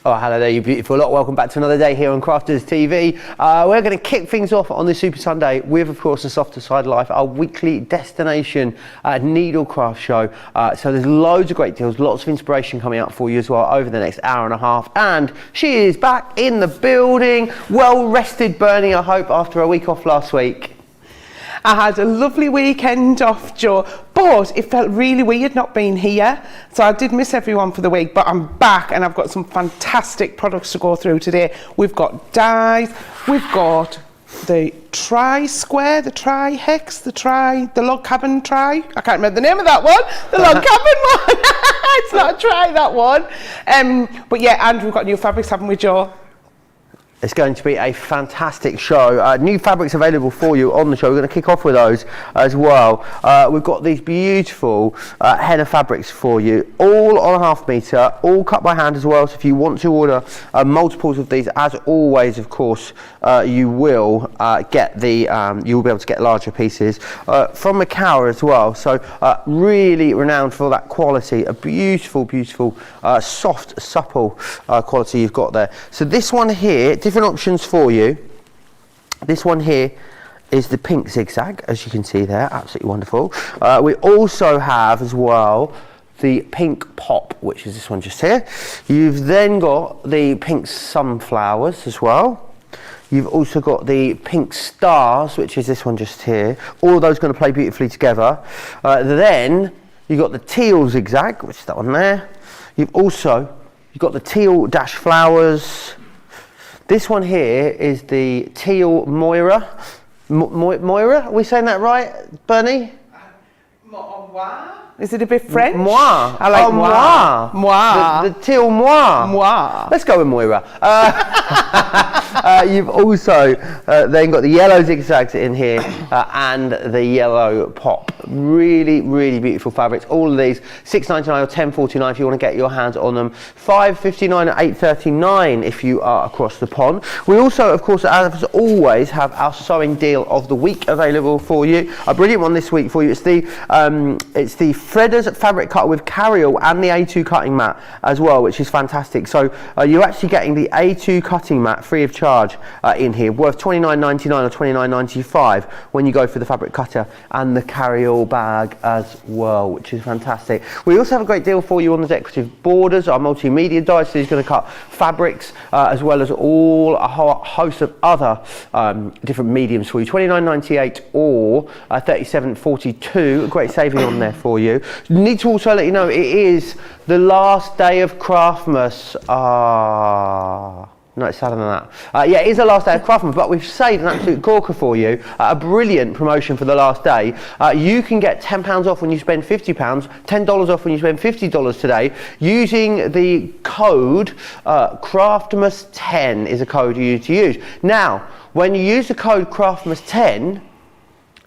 Oh, hello there, you beautiful lot. Welcome back to another day here on Crafters TV. We're going to kick things off on this Super Sunday with, of course, the Softer Side Life, our weekly destination needlecraft show. So there's loads of great deals, lots of inspiration coming up for you as well over the next hour and a half. And she is back in the building. Well rested, Bernie, I hope, after a week off last week. I had a lovely weekend off, Joe, but it felt really weird not being here. So I did miss everyone for the week, but I'm back and I've got some fantastic products to go through today. We've got dies, we've got the tri-square, the tri-hex, the log cabin tri. I can't remember the name of that one. The log cabin one. It's not a tri, that one. But yeah, and we've got new fabrics, haven't we, Joe? It's going to be a fantastic show. New fabrics available for you on the show. We're going to kick off with those as well. We've got these beautiful henna fabrics for you, all on a 1/2 metre, all cut by hand as well. So if you want to order multiples of these, as always, of course, you will get you'll be able to get larger pieces from Macau as well. So really renowned for that quality. A beautiful, beautiful, soft, supple quality you've got there. So this one here, different options for you. This one here is the pink zigzag, as you can see there, absolutely wonderful. We also have as well the pink pop, which is this one just here. You've then got the pink sunflowers as well. You've also got the pink stars, which is this one just here. All of those going to play beautifully together. Then you've got the teal zigzag, which is that one there. You've got the teal dash flowers. This one here is the teal Moira. Moira, are we saying that right, Bernie? Is it a bit French? Moi. I like moi. Moi. The teal moi. Moi. Let's go with Moira. You've also then got the yellow zigzags in here and the yellow pop. Really, really beautiful fabrics. All of these $6.99 or $10.49 if you want to get your hands on them. $5.59 or $8.39 if you are across the pond. We also, of course, as always, have our sewing deal of the week available for you. A brilliant one this week for you. It's the Threaders fabric cutter with carryall and the A2 cutting mat as well, which is fantastic. So you're actually getting the A2 cutting mat free of charge in here, worth $29.99 or $29.95 when you go for the fabric cutter and the carryall bag as well, which is fantastic. We also have a great deal for you on the decorative borders. Our multimedia die, so he's going to cut fabrics as well as all a whole host of other different mediums for you. $29.98 or $37.42. A great saving on there for you. Need to also let you know it is the last day of Craftmas. No, it's sadder than that. Yeah, it is the last day of Craftmas, but we've saved an absolute corker for you. A brilliant promotion for the last day. You can get £10 off when you spend £50, $10 off when you spend $50 today, using the code Craftmas10 is a code you need to use. Now, when you use the code Craftmas10,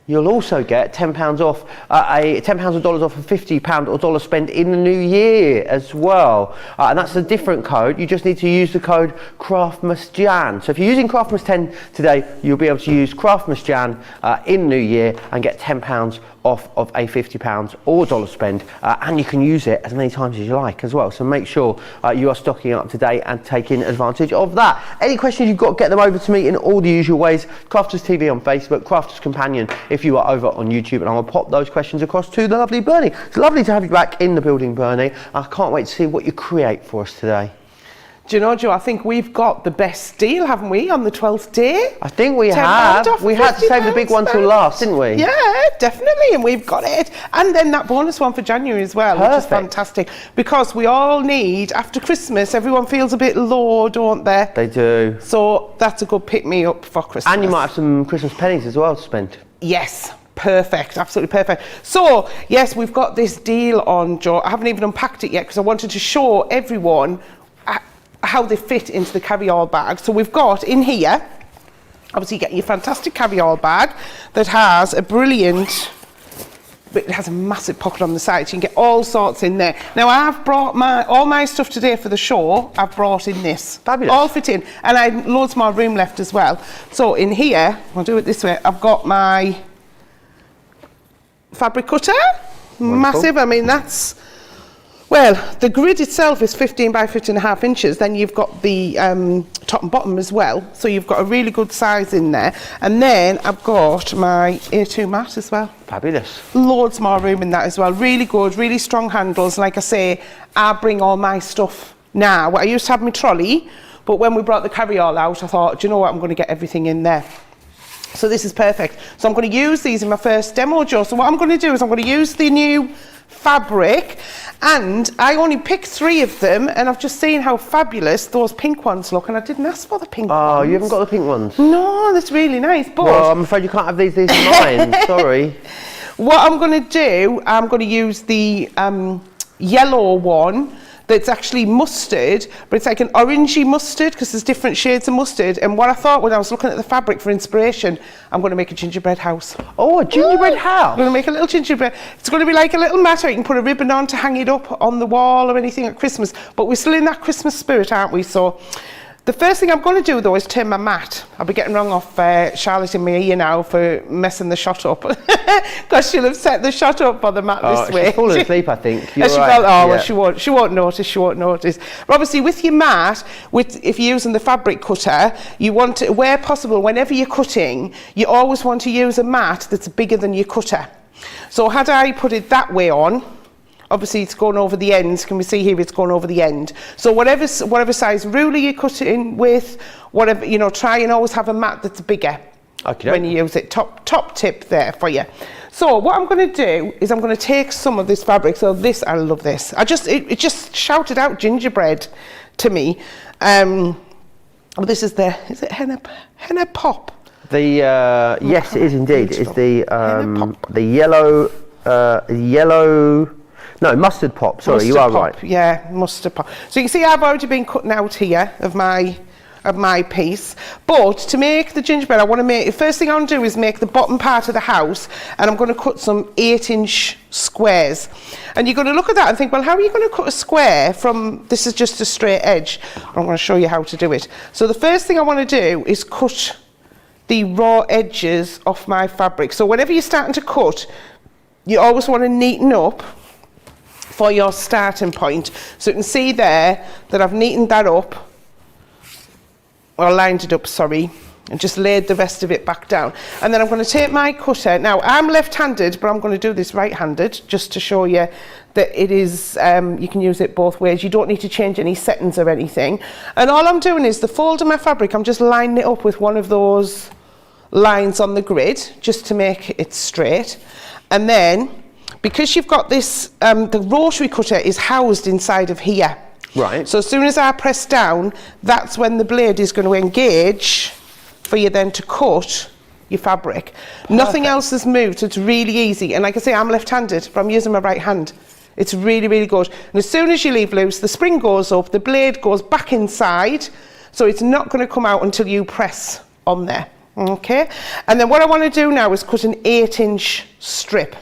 you'll also get £10 off, £10 or dollars off a £50 or dollar spend in the new year as well. And that's a different code. You just need to use the code CraftmasJan. So if you're using Craftmas10 today, you'll be able to use Craftmasjan in the new year and get £10 off of a £50 or dollar spend, and you can use it as many times as you like as well. So make sure you are stocking up today and taking advantage of that. Any questions you've got, get them over to me in all the usual ways. Crafters TV on Facebook, Crafters Companion if you are over on YouTube, and I will pop those questions across to the lovely Bernie. It's lovely to have you back in the building, Bernie. I can't wait to see what you create for us today. Do you know, Joe, I think we've got the best deal, haven't we, on the 12th day? I think we have. We had to save the big one till last, didn't we? Yeah, definitely, and we've got it. And then that bonus one for January as well, which is fantastic. Because we all need, after Christmas, everyone feels a bit low, don't they? They do. So that's a good pick-me-up for Christmas. And you might have some Christmas pennies as well to spend. Yes. Perfect, absolutely perfect. So, yes, we've got this deal on, Joe. I haven't even unpacked it yet because I wanted to show everyone how they fit into the carry-all bag. So we've got in here, obviously you get your fantastic carry-all bag that has a brilliant, but it has a massive pocket on the side, so you can get all sorts in there. Now I've brought all my stuff today for the show, I've brought in this. Fabulous. All fit in, and I had loads more room left as well. So in here, I'll do it this way, I've got my fabric cutter, wonderful. Massive, I mean that's, well, the grid itself is 15 by 15.5 inches. Then you've got the top and bottom as well. So you've got a really good size in there. And then I've got my A2 mat as well. Fabulous. Loads more room in that as well. Really good, really strong handles. Like I say, I bring all my stuff now. I used to have my trolley, but when we brought the carry-all out, I thought, do you know what, I'm going to get everything in there. So this is perfect. So I'm going to use these in my first demo, Joe. So what I'm going to do is I'm going to use the new fabric, and I only picked 3 of them, and I've just seen how fabulous those pink ones look, and I didn't ask for the pink ones. Oh, you haven't got the pink ones? No, that's really nice, but... Well, I'm afraid you can't have these are mine, sorry. What I'm going to do, I'm going to use the yellow one that's actually mustard, but it's like an orangey mustard because there's different shades of mustard. And what I thought when I was looking at the fabric for inspiration, I'm going to make a gingerbread house. Oh, a gingerbread house. I'm going to make a little gingerbread. It's going to be like a little mat, or you can put a ribbon on to hang it up on the wall or anything at Christmas. But we're still in that Christmas spirit, aren't we? So the first thing I'm going to do, though, is turn my mat. I'll be getting wrong off Charlotte in my ear now for messing the shot up. Because she'll have set the shot up on the mat this way. She's fallen asleep, I think. You're right. Well, she won't notice. But obviously, with your mat, if you're using the fabric cutter, you want to, where possible, whenever you're cutting, you always want to use a mat that's bigger than your cutter. So had I put it that way on, obviously it's going over the ends. Can we see here it's going over the end? So whatever size ruler you cut it in with, whatever, you know, try and always have a mat that's bigger when you use it. Top tip there for you. So what I'm going to do is I'm going to take some of this fabric. So this, I love this. It just shouted out gingerbread to me. This is is it henna pop? Yes, it is indeed. It's the yellow. No, mustard pop. Sorry, mustard you are pop. right. Yeah, mustard pop. So you can see I've already been cutting out here of my piece. But to make the gingerbread, the first thing I want to do is make the bottom part of the house, and I'm going to cut some 8-inch squares. And you're going to look at that and think, well, how are you going to cut a square from, this is just a straight edge. I'm going to show you how to do it. So the first thing I want to do is cut the raw edges off my fabric. So whenever you're starting to cut, you always want to neaten up for your starting point. So you can see there that I've neatened that up, or lined it up, sorry, and just laid the rest of it back down. And then I'm going to take my cutter. Now I'm left-handed, but I'm going to do this right-handed just to show you that it is, you can use it both ways. You don't need to change any settings or anything. And all I'm doing is the fold of my fabric, I'm just lining it up with one of those lines on the grid just to make it straight. And then, because you've got this, the rotary cutter is housed inside of here. Right. So as soon as I press down, that's when the blade is going to engage for you then to cut your fabric. Perfect. Nothing else has moved, so it's really easy. And like I say, I'm left-handed, but I'm using my right hand. It's really, really good. And as soon as you leave loose, the spring goes up, the blade goes back inside, so it's not going to come out until you press on there. Okay? And then what I want to do now is cut an 8-inch strip.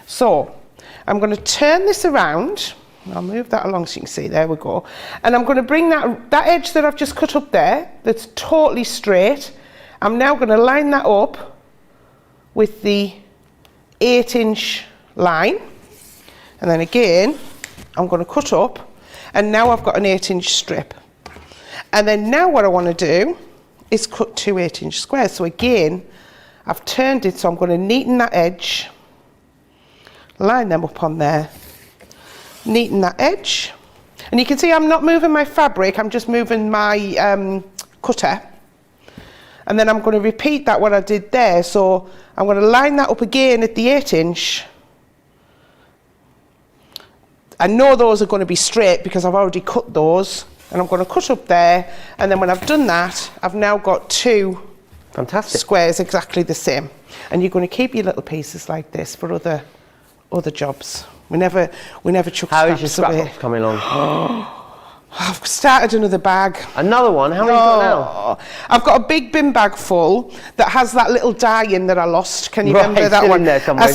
So I'm going to turn this around. I'll move that along so you can see, there we go. And I'm going to bring that edge that I've just cut up there, that's totally straight, I'm now going to line that up with the 8-inch line. And then again, I'm going to cut up, and now I've got an 8-inch strip. And then now what I want to do is cut 2 8-inch squares. So again, I've turned it, so I'm going to neaten that edge, line them up on there, neaten that edge, and you can see I'm not moving my fabric, I'm just moving my cutter. And then I'm going to repeat that what I did there, so I'm going to line that up again at the 8-inch. I know those are going to be straight because I've already cut those, and I'm going to cut up there, and then when I've done that, I've now got 2 fantastic squares exactly the same. And you're going to keep your little pieces like this for other jobs. We never chuck How is your scraps away. scrapbooks coming along? I've started another bag. Another one? How many have you got now? I've got a big bin bag full that has that little die in that I lost. Can you remember that still one? In there somewhere,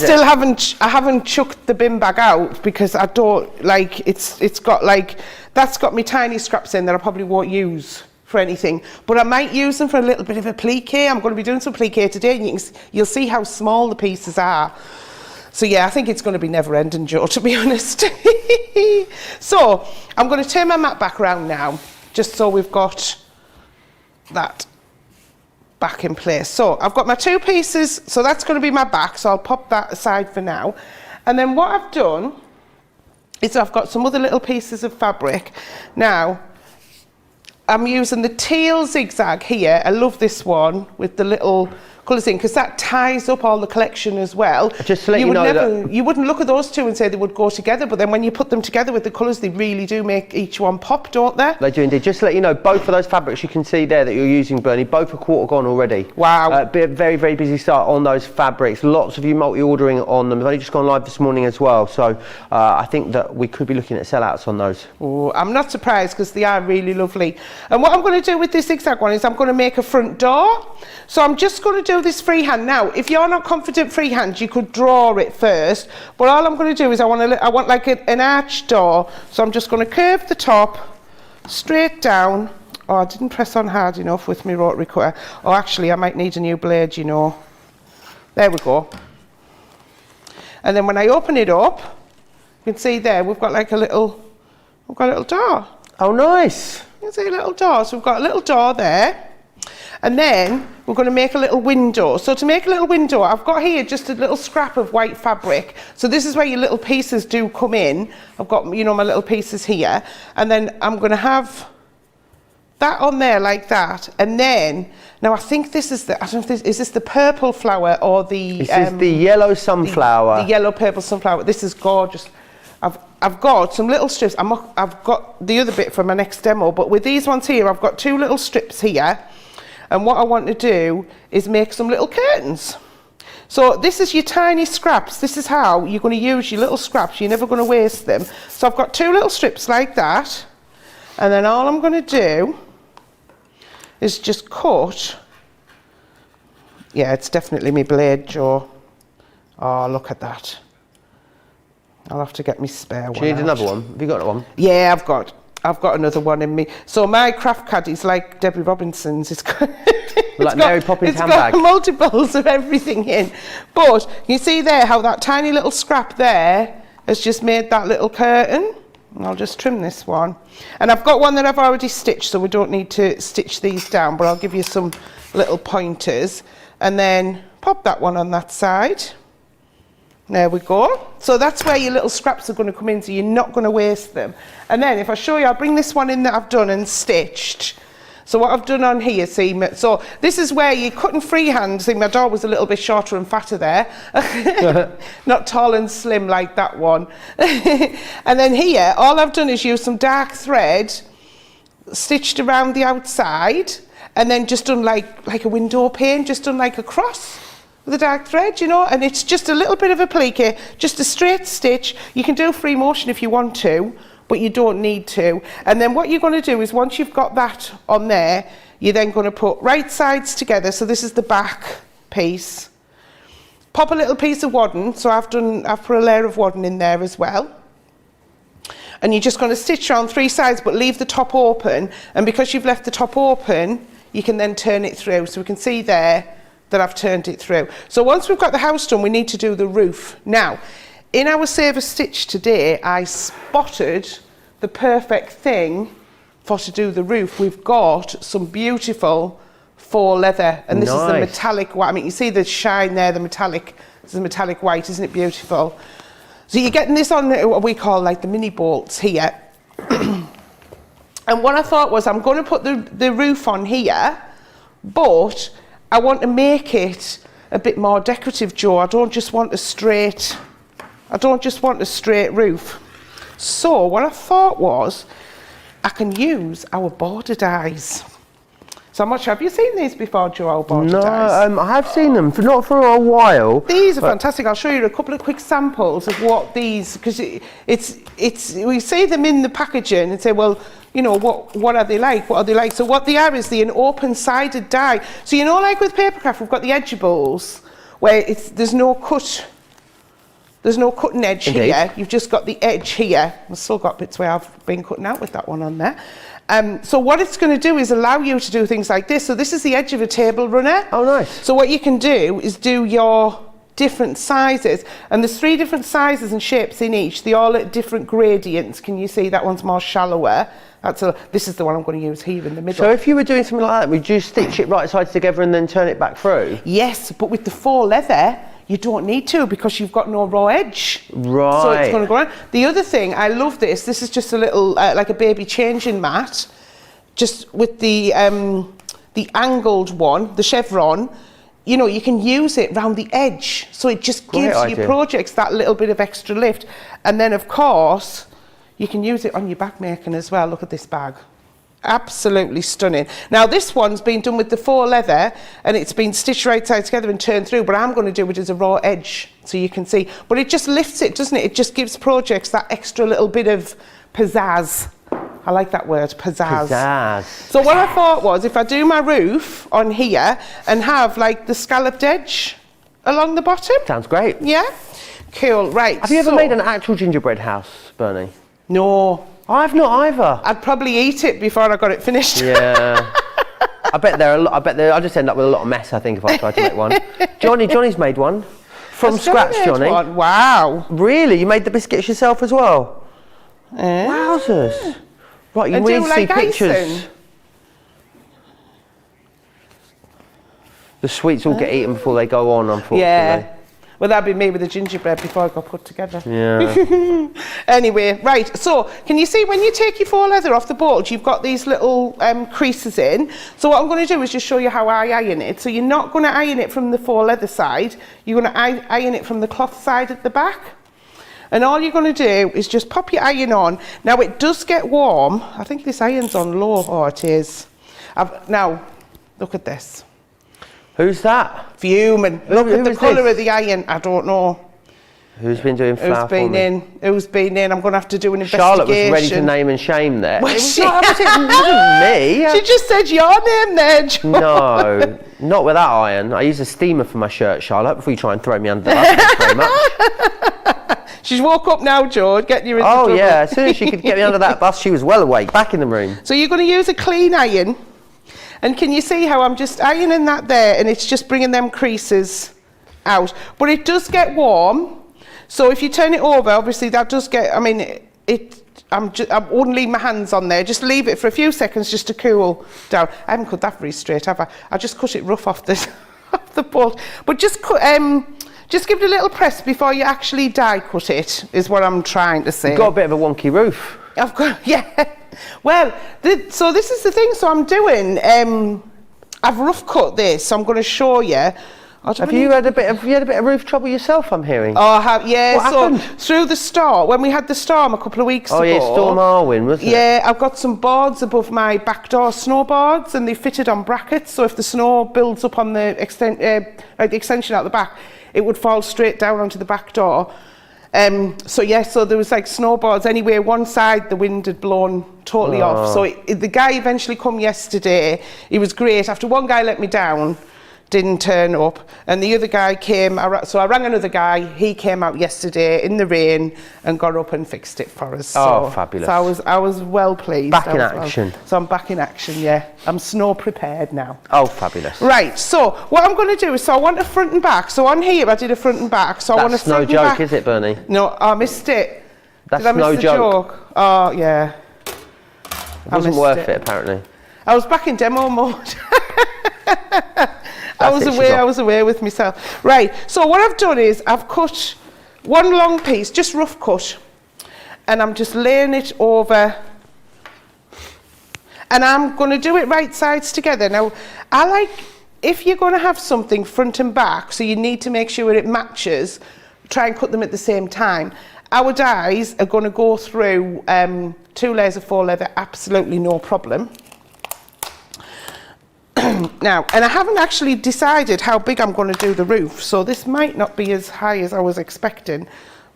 I haven't chucked the bin bag out because I don't like it's got like that's got me tiny scraps in that I probably won't use for anything, but I might use them for a little bit of a plique. I'm going to be doing some plique today, and you'll see how small the pieces are. So yeah, I think it's going to be never ending, Joe, to be honest. So I'm going to turn my mat back around now, just so we've got that back in place. So I've got my 2 pieces, so that's going to be my back, so I'll pop that aside for now. And then what I've done is I've got some other little pieces of fabric. Now, I'm using the teal zigzag here. I love this one with the little colours in, because that ties up all the collection as well. Just to let you know you wouldn't look at those two and say they would go together, but then when you put them together with the colours, they really do make each one pop, don't they? They do indeed. Just to let you know, both of those fabrics you can see there that you're using, Bernie, both are quarter gone already. Wow. Very, very busy start on those fabrics. Lots of you multi-ordering on them. They've only just gone live this morning as well, so I think that we could be looking at sellouts on those. Oh, I'm not surprised, because they are really lovely. And what I'm going to do with this zigzag one is I'm going to make a front door. So I'm just going to do this freehand. Now, if you're not confident freehand, you could draw it first, but all I'm going to do is I want like an arch door. So I'm just going to curve the top straight down. Oh, I didn't press on hard enough with my rotary cutter. Oh, actually, I might need a new blade, you know. There we go. And then when I open it up, you can see there we've got like a little door. Oh, nice. You can see a little door. So we've got a little door there. And then we're going to make a little window. So to make a little window, I've got here just a little scrap of white fabric. So this is where your little pieces do come in. I've got, you know, my little pieces here. And then I'm going to have that on there like that. And then, now I think this is I don't know if is this the purple flower or the... This is the yellow sunflower. The yellow purple sunflower. This is gorgeous. I've got some little strips. I've got the other bit for my next demo, but with these ones here, I've got 2 little strips here. And what I want to do is make some little curtains. So this is your tiny scraps. This is how you're going to use your little scraps. You're never going to waste them. So I've got 2 little strips like that. And then all I'm going to do is just cut. Yeah, it's definitely my blade, Joe. Oh, look at that. I'll have to get me spare one. Do you need another one? Have you got one? Yeah, I've got another one in me. So my craft caddy's like Debbie Robinson's. It's got, like Mary Poppins handbag. It's got multiples of everything in. But you see there how that tiny little scrap there has just made that little curtain. And I'll just trim this one. And I've got one that I've already stitched, so we don't need to stitch these down, but I'll give you some little pointers. And then pop that one on that side. There we go. So that's where your little scraps are going to come in, so you're not going to waste them. And then if I show you, I'll bring this one in that I've done and stitched. So what I've done on here, see, so this is where you're cutting freehand. See, my door was a little bit shorter and fatter there. Not tall and slim like that one. And then here, all I've done is use some dark thread, stitched around the outside, and then just done like a window pane, just done like a cross. The dark thread, you know, and it's just a little bit of applique, just a straight stitch. You can do free motion if you want to, but you don't need to. And then what you're going to do is once you've got that on there, you're then going to put right sides together. So this is the back piece. Pop a little piece of wadding. So I've put a layer of wadding in there as well. And you're just going to stitch around 3 sides, but leave the top open. And because you've left the top open, you can then turn it through. So we can see there that I've turned it through. So once we've got the house done, we need to do the roof. Now, in our Save a Stitch today, I spotted the perfect thing to do the roof. We've got some beautiful faux leather, and this is the metallic white. I mean, you see the shine there, the metallic. This is metallic white, isn't it beautiful? So you're getting this on what we call like the mini bolts here. And what I thought was, I'm going to put the roof on here, but I want to make it a bit more decorative, Joe. I don't just want a straight roof. So what I thought was, I can use our border dies. So much, have you seen these before, Joe, our border dies? No, I have seen them, not for a while. These are fantastic. I'll show you a couple of quick samples of what these, because we see them in the packaging and say, well, you know, what are they like? What are they like? So what they are is an open-sided die. So you know, like with papercraft, we've got the edgeables where there's no cutting edge here. You've just got the edge here. I've still got bits where I've been cutting out with that one on there. So what it's going to do is allow you to do things like this. So this is the edge of a table runner. Oh, nice. So what you can do is do your different sizes, and there's 3 different sizes and shapes in each. They're all at different gradients. Can you see that one's more shallower? This is the one I'm going to use here in the middle. So if you were doing something like that, would you stitch it right sides together and then turn it back through? Yes, but with the faux leather, you don't need to, because you've got no raw edge. Right. So it's going to go on. The other thing, I love this. This is just a little, like a baby changing mat, just with the angled one, the chevron. you know, you can use it round the edge. So it just gives your projects that little bit of extra lift. And then, of course, you can use it on your bag making as well. Look at this bag. Absolutely stunning. Now, this one's been done with the faux leather, and it's been stitched right side together and turned through, but I'm going to do it as a raw edge, so you can see. But it just lifts it, doesn't it? It just gives projects that extra little bit of pizzazz. I like that word, pizzazz. Pizzazz. So what I thought was, if I do my roof on here and have like the scalloped edge along the bottom. Sounds great. Yeah? Cool, right. Have you ever made an actual gingerbread house, Bernie? No. I've not either. I'd probably eat it before I got it finished. Yeah. I bet I'll just end up with a lot of mess, I think, if I try to make one. Johnny's made one. From scratch, Johnny. One. Wow. Really? You made the biscuits yourself as well? Wowzers. Right, you need to see pictures. Icing. The sweets all get eaten before they go on, unfortunately. Yeah. Well, that'd be me with the gingerbread before it got put together. Yeah. Anyway, right, so can you see when you take your faux leather off the board, you've got these little creases in. So what I'm going to do is just show you how I iron it. So you're not going to iron it from the faux leather side, you're going to iron it from the cloth side at the back. And all you're going to do is just pop your iron on. Now, it does get warm. I think this iron's on low. Oh, it is. Now, look at this. Who's that? Fuming. Look at the colour of the iron. I don't know. Who's been doing flour for me? Who's been in? I'm going to have to do an investigation. Charlotte was ready to name and shame there. Well, it wasn't me. She just said your name there, George. No, not with that iron. I use a steamer for my shirt, Charlotte, before you try and throw me under the bus. Thanks very much. She's woke up now, George, getting you into trouble. Oh, yeah. As soon as she could get me under that bus, she was well awake, back in the room. So you're going to use a clean iron. And can you see how I'm just ironing that there, and it's just bringing them creases out. But it does get warm. So if you turn it over, obviously that does get, I mean, I wouldn't leave my hands on there. Just leave it for a few seconds just to cool down. I haven't cut that very straight, have I? I just cut it rough off the board. But just give it a little press before you actually die cut it, is what I'm trying to say. You've got a bit of a wonky roof. I've got, yeah. Well, so this is the thing. So I'm doing, I've rough cut this, so I'm going to show you. Have you had a bit of roof trouble yourself, I'm hearing? Oh, I have, yeah. What happened? Through the storm, when we had the storm a couple of weeks ago. Oh, yeah, Storm Arwen, wasn't it? Yeah, I've got some boards above my back door, snowboards, and they fitted on brackets, so if the snow builds up on the extension out the back, it would fall straight down onto the back door. So there was like snowboards anyway. One side the wind had blown totally off. So the guy eventually come yesterday. He was great. After one guy let me down, didn't turn up, and the other guy came. So I rang another guy. He came out yesterday in the rain and got up and fixed it for us. Oh, fabulous! So I was well pleased. Back in action. So I'm back in action. Yeah, I'm snow prepared now. Oh, fabulous! Right. So what I'm going to do is, I want a front and back. So on here I did a front and back. So I want a front and back. That's no joke, is it, Bernie? No, I missed it. That's Did I miss no the joke. Oh yeah. It wasn't worth it apparently. I was back in demo mode. I was away with myself. Right, so what I've done is I've cut one long piece, just rough cut, and I'm just laying it over, and I'm going to do it right sides together. Now, if you're going to have something front and back, so you need to make sure it matches, try and cut them at the same time. Our dies are going to go through 2 layers of faux leather, absolutely no problem. Now, and I haven't actually decided how big I'm going to do the roof, so this might not be as high as I was expecting,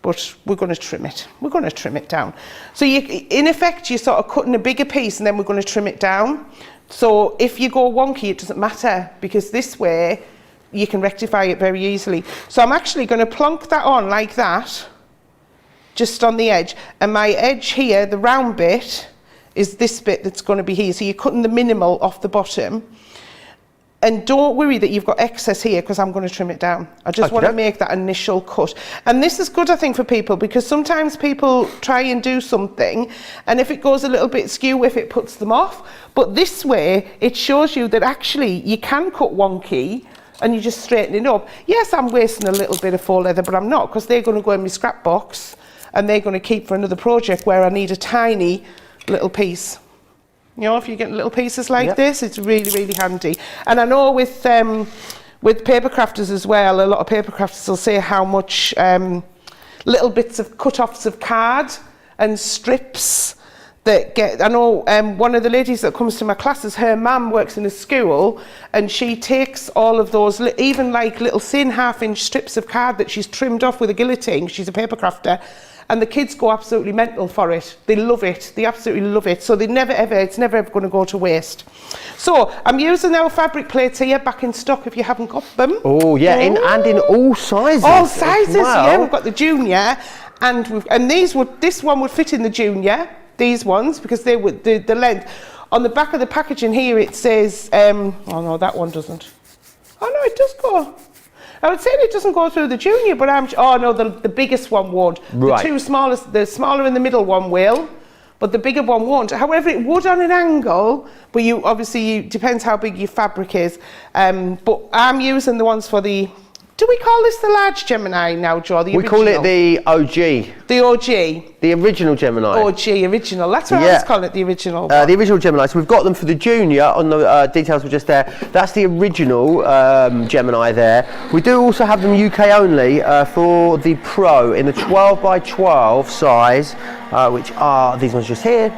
but we're going to trim it. We're going to trim it down. So in effect, you're sort of cutting a bigger piece and then we're going to trim it down. So if you go wonky, it doesn't matter, because this way you can rectify it very easily. So I'm actually going to plonk that on like that, just on the edge, and my edge here, the round bit, is this bit that's going to be here. So you're cutting the minimal off the bottom. And don't worry that you've got excess here, because I'm going to trim it down. I just want to make that initial cut. And this is good, I think, for people, because sometimes people try and do something, and if it goes a little bit skew, if it puts them off. But this way, it shows you that actually you can cut wonky, and you just straighten it up. Yes, I'm wasting a little bit of faux leather, but I'm not, because they're going to go in my scrap box, and they're going to keep for another project where I need a tiny little piece. You know, if you get little pieces like this, it's really, really handy. And I know with with paper crafters as well, a lot of paper crafters will say how much little bits of cut-offs of card and strips that get, I know one of the ladies that comes to my classes, her mum works in a school, and she takes all of those, even like little thin 1/2-inch strips of card that she's trimmed off with a guillotine, she's a paper crafter, and the kids go absolutely mental for it. They love it, they absolutely love it. So they never ever, it's never ever going to go to waste. So I'm using our fabric plates here, back in stock if you haven't got them. Oh yeah, and in all sizes. All sizes, well. yeah. We've got the junior, and this one would fit in the junior. These ones, because they would the length. On the back of the packaging here it says, oh no, that one doesn't. Oh no, it does go. I would say it doesn't go through the junior, but oh no, the biggest one won't. Right. The two smallest, the smaller in the middle one will, but the bigger one won't. However, it would on an angle, but depends how big your fabric is. But I'm using the ones for the, do we call this the large Gemini now, Joe? The we original? call it the OG. The OG. The original Gemini. OG, original. That's what I was calling it, the original. The original Gemini. So we've got them for the junior on the details were just there. That's the original Gemini there. We do also have them UK only for the Pro in the 12 by 12 size, which are these ones just here.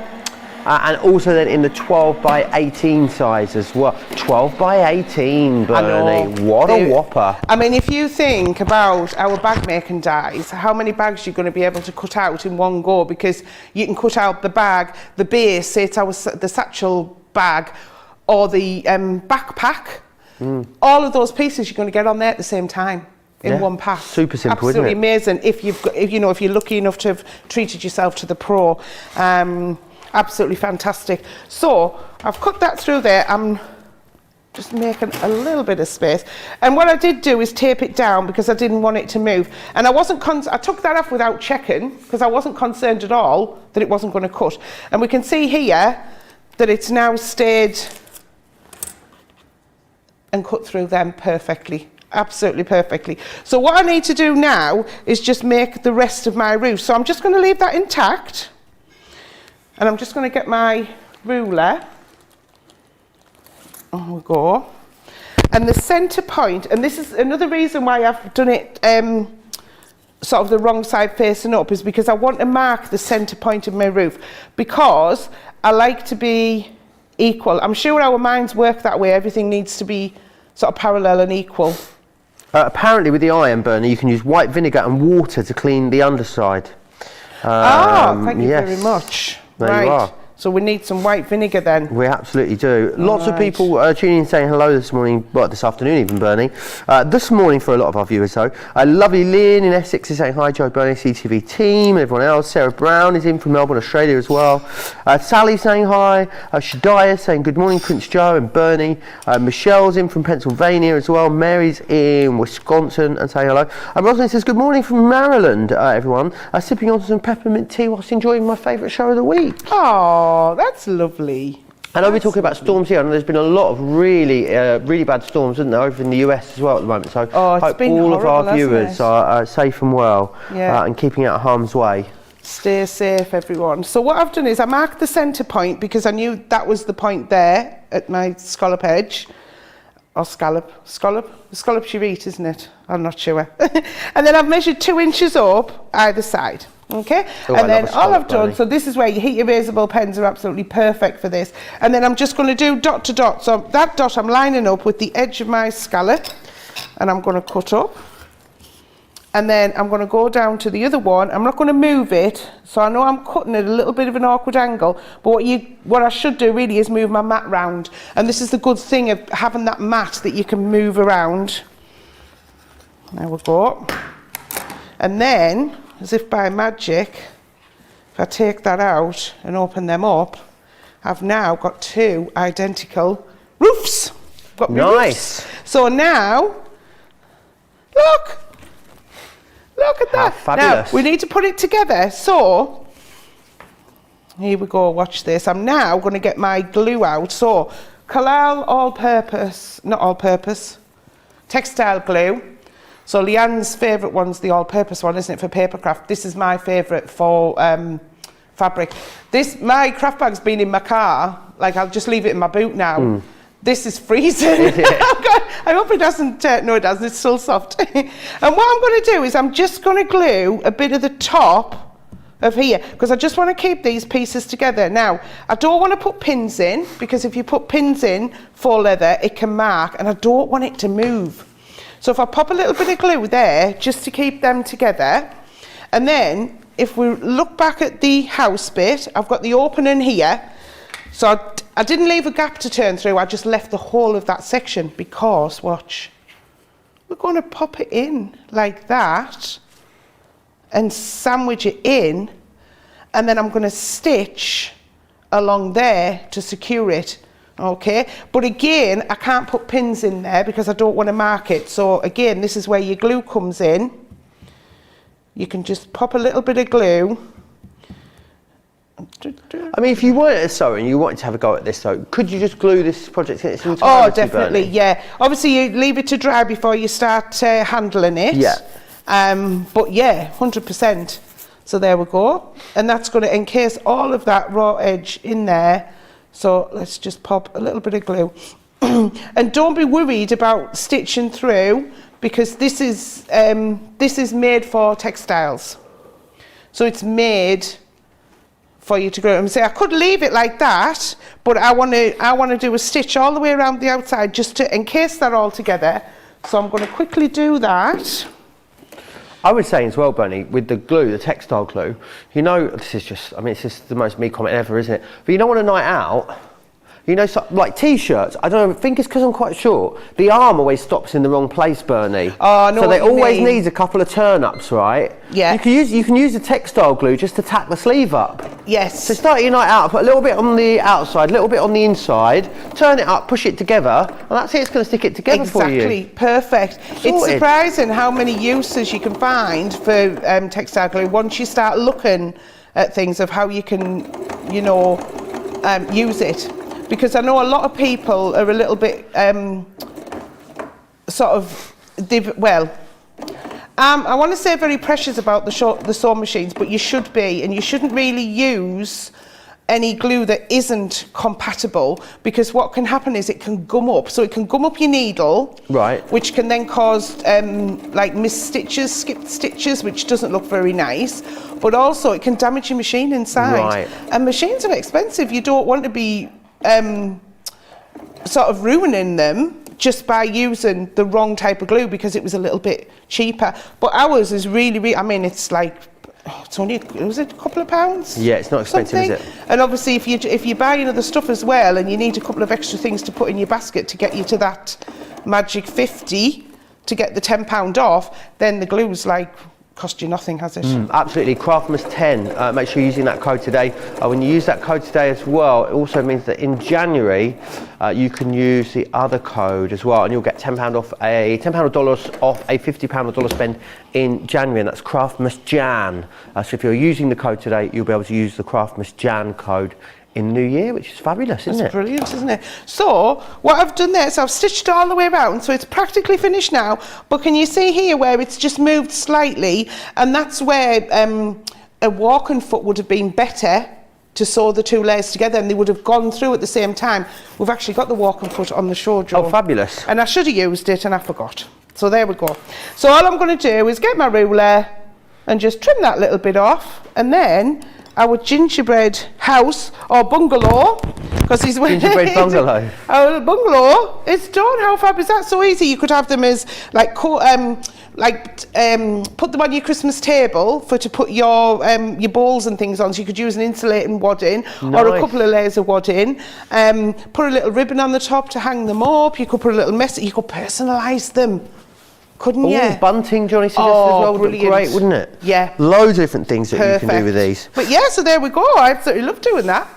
And also then in the 12 by 18 size as well. 12 by 18, Bernie. What a whopper. I mean, if you think about our bag making dies, how many bags you're going to be able to cut out in one go, because you can cut out the bag, the base, say it's the satchel bag, or the backpack. All of those pieces you're going to get on there at the same time. In one pass. Super simple, absolutely isn't it? Amazing if if you're lucky enough to have treated yourself to the Pro. Absolutely fantastic. So I've cut that through there. I'm just making a little bit of space, and what I did do is tape it down because I didn't want it to move, and I took that off without checking because I wasn't concerned at all that it wasn't going to cut. And we can see here that it's now stayed and cut through them perfectly. Absolutely perfectly. So what I need to do now is just make the rest of my roof. So I'm just going to leave that intact, and I'm just going to get my ruler. On we go. And the centre point, and this is another reason why I've done it sort of the wrong side facing up, is because I want to mark the centre point of my roof, because I like to be equal. I'm sure our minds work that way. Everything needs to be sort of parallel and equal. Apparently with the iron burner you can use white vinegar and water to clean the underside. Thank you very much. There you are. So we need some white vinegar then. We absolutely do. Lots of people tuning in saying hello this morning, well this afternoon even, Bernie. This morning for a lot of our viewers though. Lovely Lynn in Essex is saying hi, Joe Bernie, CTV team, everyone else. Sarah Brown is in from Melbourne, Australia as well. Sally saying hi. Shadiah saying good morning, Prince Joe and Bernie. Michelle's in from Pennsylvania as well. Mary's in Wisconsin and saying hello. Rosalind says good morning from Maryland, everyone. Sipping on some peppermint tea whilst enjoying my favourite show of the week. Oh, that's lovely. I know we're talking about storms here. I know there's been a lot of really bad storms, isn't there, over in the US as well at the moment. So I hope all of our viewers are safe and well and keeping out of harm's way. Stay safe, everyone. So what I've done is I marked the centre point because I knew that was the point there at my scallop edge. Or scallop you eat, isn't it? I'm not sure. And then I've measured 2 inches up either side. Okay, and then all I've done, so this is where your heat erasable pens are absolutely perfect for this. And then I'm just going to do dot to dot. So that dot I'm lining up with the edge of my scallop, and I'm going to cut up. And then I'm going to go down to the other one. I'm not going to move it, so I know I'm cutting at a little bit of an awkward angle, but what I should do really is move my mat round. And this is the good thing of having that mat that you can move around. There we go. And then, as if by magic, if I take that out and open them up, I've now got 2 identical roofs. Got nice. Roofs. So now, look at that. Fabulous. Now, we need to put it together. So, here we go, watch this. I'm now going to get my glue out. So, Kalal textile glue. So Leanne's favourite one's the all-purpose one, isn't it, for paper craft? This is my favourite for fabric. My craft bag's been in my car, like I'll just leave it in my boot now. This is freezing. I hope it doesn't, no it doesn't, it's still soft. And what I'm going to do is I'm just going to glue a bit of the top of here, because I just want to keep these pieces together. Now, I don't want to put pins in, because if you put pins in for leather, it can mark, and I don't want it to move. So if I pop a little bit of glue there, just to keep them together, and then if we look back at the house bit, I've got the opening here. So I didn't leave a gap to turn through, I just left the whole of that section, because, watch, we're going to pop it in like that and sandwich it in, and then I'm going to stitch along there to secure it, okay? But again, I can't put pins in there because I don't want to mark it. So again, this is where your glue comes in. You can just pop a little bit of glue. I mean, if you weren't a sewer and you wanted to have a go at this, though, could you just glue this project in its entirety? Oh, definitely, yeah. Obviously, you leave it to dry before you start handling it. Yeah. But yeah, 100%. So there we go. And that's going to encase all of that raw edge in there. So let's just pop a little bit of glue. And don't be worried about stitching through, because this is made for textiles. So it's made for you to go and say, I could leave it like that, but I want to do a stitch all the way around the outside just to encase that all together. So I'm going to quickly do that. I was saying as well, Bernie, with the glue, the textile glue, you know, this is just, I mean, it's just the most me comment ever, isn't it? But you know, on a night out, you know, so, like T-shirts, I don't know, I think it's because I'm quite short, the arm always stops in the wrong place, Bernie. Oh, I know so what they you always mean. need a couple of turn-ups, right? Yeah. You can use the textile glue just to tack the sleeve up. Yes. So start your night out, put a little bit on the outside, a little bit on the inside, turn it up, push it together, and that's it, it's going to stick it together for you. Exactly, perfect. It's surprising how many uses you can find for textile glue once you start looking at things of how you can, you know, use it. Because I know a lot of people are a little bit sort of, I want to say very precious about the sewing machines, but you should be, and you shouldn't really use any glue that isn't compatible, because what can happen is it can gum up. So it can gum up your needle, right, which can then cause like missed stitches, skipped stitches, which doesn't look very nice. But also it can damage your machine inside. Right. And machines are expensive. You don't want to be sort of ruining them just by using the wrong type of glue because it was a little bit cheaper. But ours is really, I mean, it's like, it's only, was it a couple of pounds? Yeah, it's not expensive, is it? And obviously if you buy other stuff as well, and you need a couple of extra things to put in your basket to get you to that magic 50 to get the £10 off, then the glue's like, cost you nothing, has it? Absolutely. Craftmas 10, make sure you're using that code today. When you use that code today as well, it also means that in January you can use the other code as well, and you'll get £10 off $10 or dollars off a £50 or dollar spend in January, and that's Craftmas Jan. So if you're using the code today, you'll be able to use the Craftmas Jan code in the new year, which is fabulous, isn't it? It's brilliant, isn't it? So what I've done there is I've stitched it all the way around, so it's practically finished now. But can you see here where it's just moved slightly, and that's where a walking foot would have been better to sew the two layers together, and they would have gone through at the same time. We've actually got the walking foot on the show, Joe. Oh, fabulous. And I should have used it and I forgot. So there we go. So all I'm going to do is get my ruler and just trim that little bit off, and then our gingerbread house or bungalow, because he's gingerbread bungalow. Our bungalow is done. How fabulous! That's so easy. You could have them as like put them on your Christmas table to put your bowls and things on. So you could use an insulating wadding or a couple of layers of wadding. Put a little ribbon on the top to hang them up. You could put a little message. You could personalise them. Couldn't you? Bunting, Johnny suggested as well, would look great, wouldn't it? Yeah. Loads of different things that you can do with these. But yeah, so there we go. I absolutely love doing that.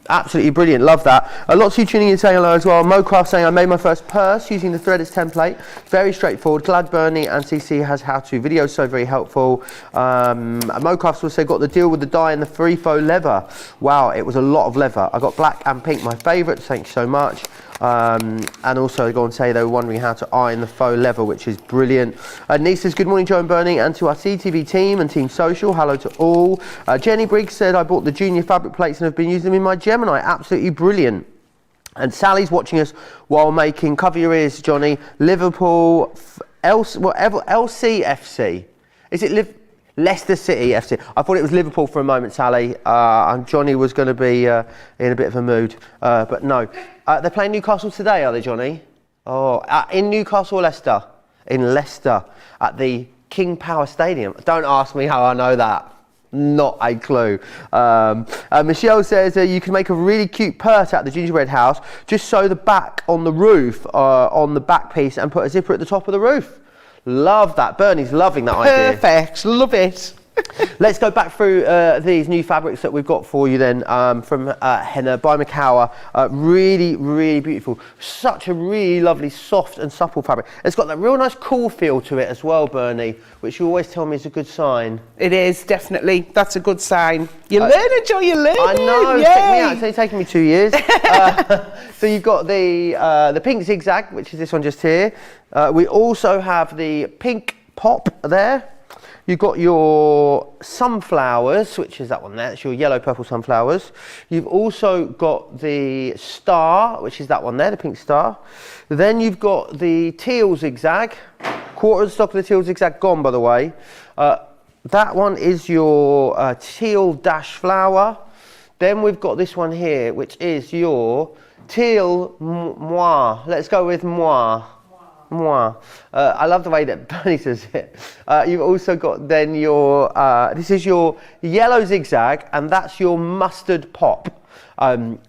Absolutely brilliant, love that. Lots of you tuning in saying hello as well. Mocraft saying I made my first purse using the threaders template. Very straightforward. Glad Bernie and CC has how-to videos, so very helpful. Mocraft's also got the deal with the dye and the free faux leather. Wow, it was a lot of leather. I got black and pink, my favourites. Thank you so much. And also go and say they were wondering how to iron the faux leather, which is brilliant. Nice says good morning, Joe and Bernie, and to our CTV team and Team Social, hello to all. Jenny Briggs said I bought the junior fabric plates and have been using them in my Gemini. Absolutely brilliant. And Sally's watching us while making, cover your ears, Johnny, Liverpool, LCFC. Is it Leicester City FC? I thought it was Liverpool for a moment, Sally, and Johnny was going to be in a bit of a mood, but no. They're playing Newcastle today, are they, Johnny? Oh, in Newcastle or Leicester? In Leicester, at the King Power Stadium. Don't ask me how I know that. Not a clue. Michelle says you can make a really cute purse out of the gingerbread house. Just sew the back on the roof, on the back piece, and put a zipper at the top of the roof. Love that. Bernie's loving that idea. Perfect. Love it. Let's go back through these new fabrics that we've got for you then from Henna by Macawa. Really, really beautiful. Such a really lovely, soft and supple fabric. It's got that real nice cool feel to it as well, Bernie, which you always tell me is a good sign. It is, definitely. That's a good sign. You're learning, Joe, you're learning. I know, check me out. It's only taken me 2 years. So you've got the pink zigzag, which is this one just here. We also have the pink pop there. You've got your sunflowers, which is that one there. It's your yellow purple sunflowers. You've also got the star, which is that one there, the pink star. Then you've got the teal zigzag. Quarter of the stock of the teal zigzag gone, by the way. That one is your teal dash flower. Then we've got this one here, which is your teal moi. Let's go with moi. Moi. I love the way that Bernie says it. You've also got then your, this is your yellow zigzag, and that's your mustard pop.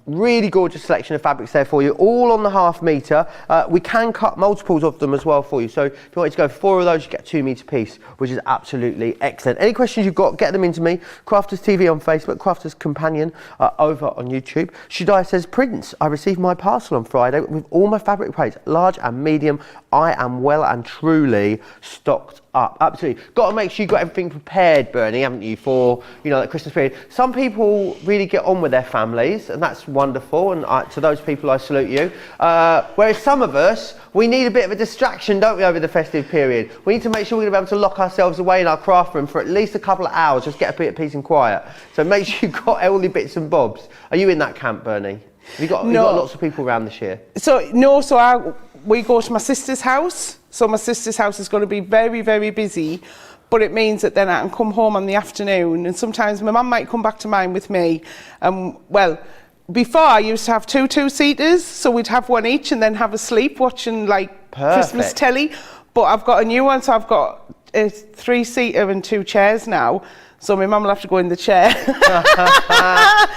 Really gorgeous selection of fabrics there for you, all on the ½ metre. We can cut multiples of them as well for you. So if you wanted to go for 4 of those, you get a 2 metre piece, which is absolutely excellent. Any questions you've got, get them into me. Crafters TV on Facebook, Crafters Companion over on YouTube. Shadai says, Prince, I received my parcel on Friday with all my fabric plates, large and medium. I am well and truly stocked up. Absolutely. Got to make sure you've got everything prepared, Bernie, haven't you, for, you know, that Christmas period. Some people really get on with their families, and that's wonderful, and to those people I salute you. Whereas some of us, we need a bit of a distraction, don't we, over the festive period. We need to make sure we're going to be able to lock ourselves away in our craft room for at least a couple of hours, just get a bit of peace and quiet. So make sure you've got all the bits and bobs. Are you in that camp, Bernie? Have you got lots of people around this year? We go to my sister's house. So my sister's house is going to be very, very busy, but it means that then I can come home on the afternoon, and sometimes my mum might come back to mine with me. Well, before I used to have 2 two-seaters, so we'd have one each and then have a sleep watching like Christmas telly. But I've got a new one, so I've got a 3-seater and 2 chairs now. So my mum will have to go in the chair.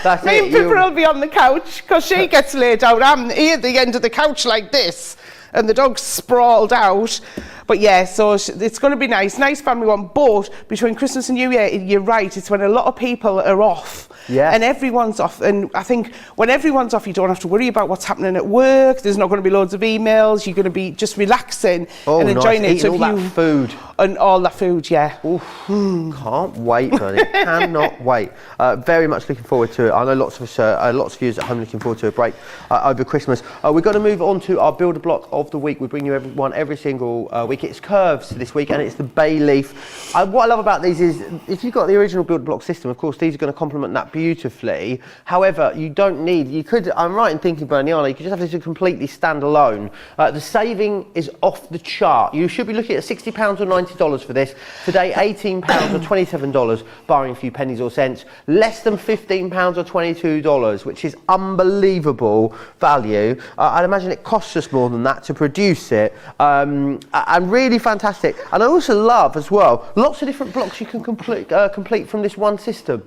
That's Me and Pippa will be on the couch, because she gets laid out. I'm here at the end of the couch like this, and the dog's sprawled out. But yeah, so it's going to be nice family one. But between Christmas and New Year, you're right, it's when a lot of people are off. Yeah. And everyone's off. And I think when everyone's off, you don't have to worry about what's happening at work. There's not going to be loads of emails. You're going to be just relaxing and enjoying it. Eating all that food. And all that food, yeah. Oof. Can't wait, Bernie. Cannot wait. Very much looking forward to it. I know lots of us, lots of you at home looking forward to a break over Christmas. We're going to move on to our builder block of the week. We bring you one every single week. It's curves this week, and it's the bay leaf. What I love about these is, if you've got the original builder block system, of course, these are going to complement that beautifully. However, you don't need, I'm right in thinking, Bernie, you could just have this completely stand alone. The saving is off the chart. You should be looking at £60 or $90 for this. Today, £18 or $27, barring a few pennies or cents. Less than £15 or $22, which is unbelievable value. I'd imagine it costs us more than that to produce it. And really fantastic. And I also love as well, lots of different blocks you can complete from this one system.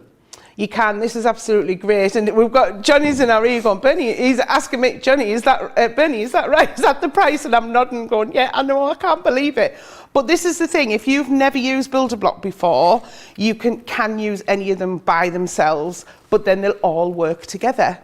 You can. This is absolutely great. And we've got Johnny's in our ear going, Bernie, he's asking me, Johnny, Bernie, is that right? Is that the price? And I'm nodding going, yeah, I know, I can't believe it. But this is the thing, if you've never used Builder Block before, you can use any of them by themselves, but then they'll all work together.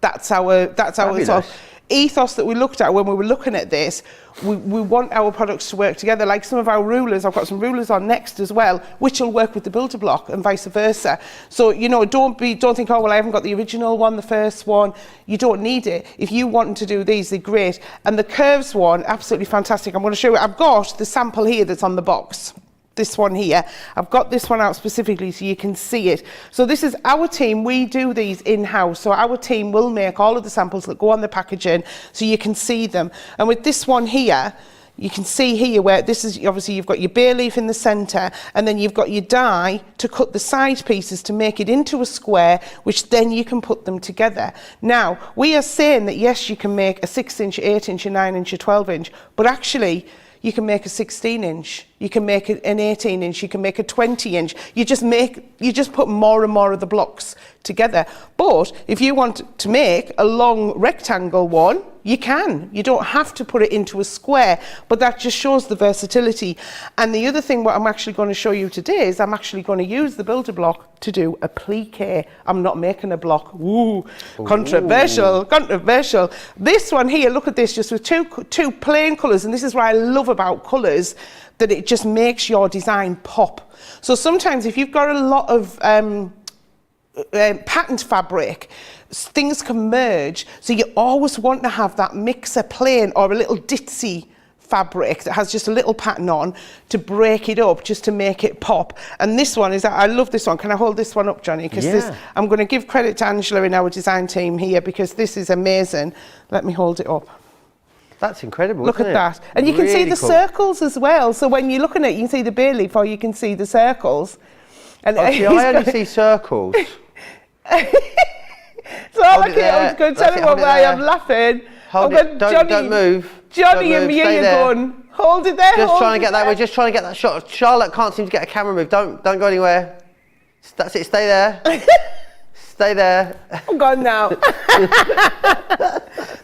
That's our sort of ethos that we looked at when we were looking at this. We want our products to work together. Like some of our rulers, I've got some rulers on next as well, which will work with the Builder Block and vice versa. So, you know, don't think, oh, well, I haven't got the original one, the first one. You don't need it. If you want to do these, they're great. And the curves one, absolutely fantastic. I'm going to show you. I've got the sample here that's on the box. this one here. I've got this one out specifically so you can see it. So this is our team. We do these in-house. So our team will make all of the samples that go on the packaging so you can see them. And with this one here, you can see here where this is, obviously you've got your bay leaf in the centre, and then you've got your die to cut the side pieces to make it into a square, which then you can put them together. Now, we are saying that yes, you can make a 6-inch, 8-inch, a 9-inch, a 12-inch, but actually you can make a 16-inch, you can make an 18-inch, you can make a 20-inch. You just put more and more of the blocks together. But if you want to make a long rectangle one, you can. You don't have to put it into a square, but that just shows the versatility. And the other thing what I'm actually going to show you today is I'm actually going to use the builder block to do a plique. I'm not making a block. Ooh, controversial, controversial. This one here, look at this, just with two plain colours, and this is what I love about colours, that it just makes your design pop. So sometimes if you've got a lot of patterned fabric, things can merge, so you always want to have that mixer plain or a little ditzy fabric that has just a little pattern on to break it up, just to make it pop. And this one is, I love this one. Can I hold this one up, Johnny? Because this, I'm going to give credit to Angela in our design team here, because this is amazing. Let me hold it up. That's incredible. Look at that. And you can see the circles as well. So when you're looking at it, you can see the bay leaf, or you can see the circles. And see, I only see circles. So I was going to tell him why I'm laughing. Hold it. Don't move. Johnny and me are going. Hold it there. Just trying to get that. We're just trying to get that shot. Charlotte can't seem to get a camera move. Don't go anywhere. That's it. Stay there. Stay there. I'm gone now.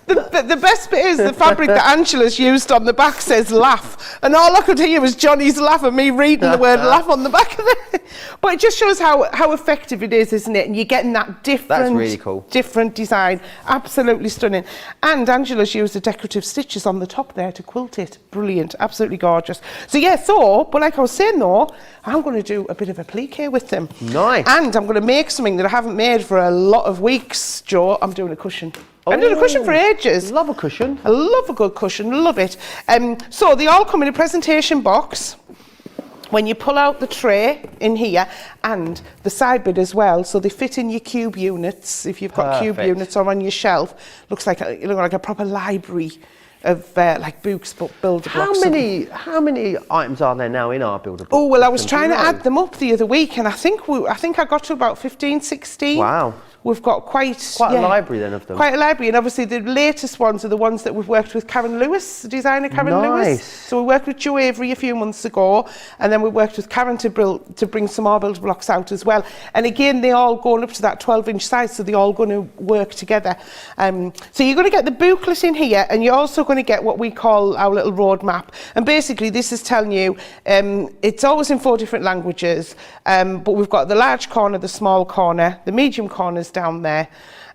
The best bit is the fabric that Angela's used on the back says laugh, and all I could hear was Johnny's laugh and me reading the word laugh on the back of it. But it just shows how effective it is, isn't it? And you're getting that different, that's really cool, different design. Absolutely stunning. And Angela's used the decorative stitches on the top there to quilt it. Brilliant, absolutely gorgeous. So yeah, but like I was saying though, I'm going to do a bit of a plique with them. Nice. And I'm going to make something that I haven't made for a lot of weeks, Joe. I'm doing a cushion. I've done a cushion for ages. Love a cushion. I love a good cushion, love it. So they all come in a presentation box. When you pull out the tray in here, and the side bit as well, so they fit in your cube units. If you've got cube units or on your shelf, looks like a proper library of like books, but builder blocks. How many items are there now in our builder block? Oh well, I was trying to add them up the other week, and I think I got to about 15, 16. Wow. We've got quite a library then of them. Quite a library, and obviously the latest ones are the ones that we've worked with Karen Lewis, designer Karen Lewis. So we worked with Joe Avery a few months ago, and then we worked with Karen to bring some more builder blocks out as well. And again, they all going up to that 12-inch size, so they're all going to work together. So you're going to get the booklet in here, and you're also going to get what we call our little roadmap. And basically, this is telling you it's always in 4 different languages, but we've got the large corner, the small corner, the medium corners down there,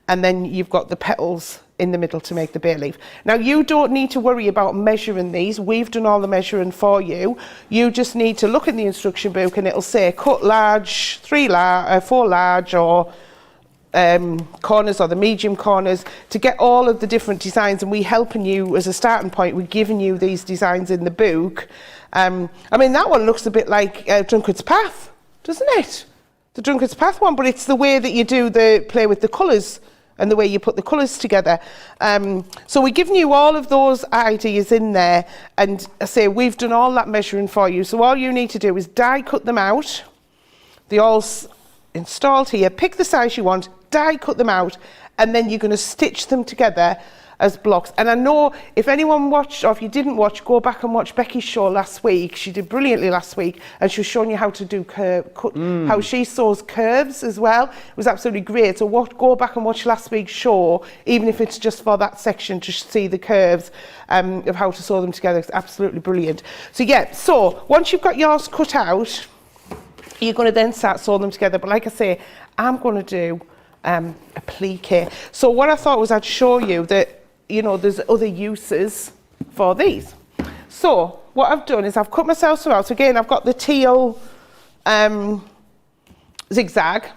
and then you've got the petals in the middle to make the bay leaf. Now you don't need to worry about measuring these. We've done all the measuring for you. You just need to look in the instruction book, and it'll say cut large, 4 large, or corners, or the medium corners, to get all of the different designs. And we helping you as a starting point. We're giving you these designs in the book. I mean, that one looks a bit like Drunkard's Path, doesn't it? The Drunkard's Path one, but it's the way that you do the play with the colours and the way you put the colours together. So we're giving you all of those ideas in there, and I say we've done all that measuring for you. So all you need to do is die cut them out. They all installed here. Pick the size you want, die cut them out, and then you're going to stitch them together as blocks. And I know if anyone watched, or if you didn't watch, go back and watch Becky's show last week. She did brilliantly last week, and she was showing you how to do how she sews curves as well. It was absolutely great. So go back and watch last week's show, even if it's just for that section, to see the curves of how to sew them together. It's absolutely brilliant. So yeah, so once you've got yours cut out, you're going to then start sewing them together. But like I say, I'm going to do a plique. So what I thought was I'd show you that, you know, there's other uses for these. So what I've done is I've cut myself some out. So again, I've got the teal zigzag.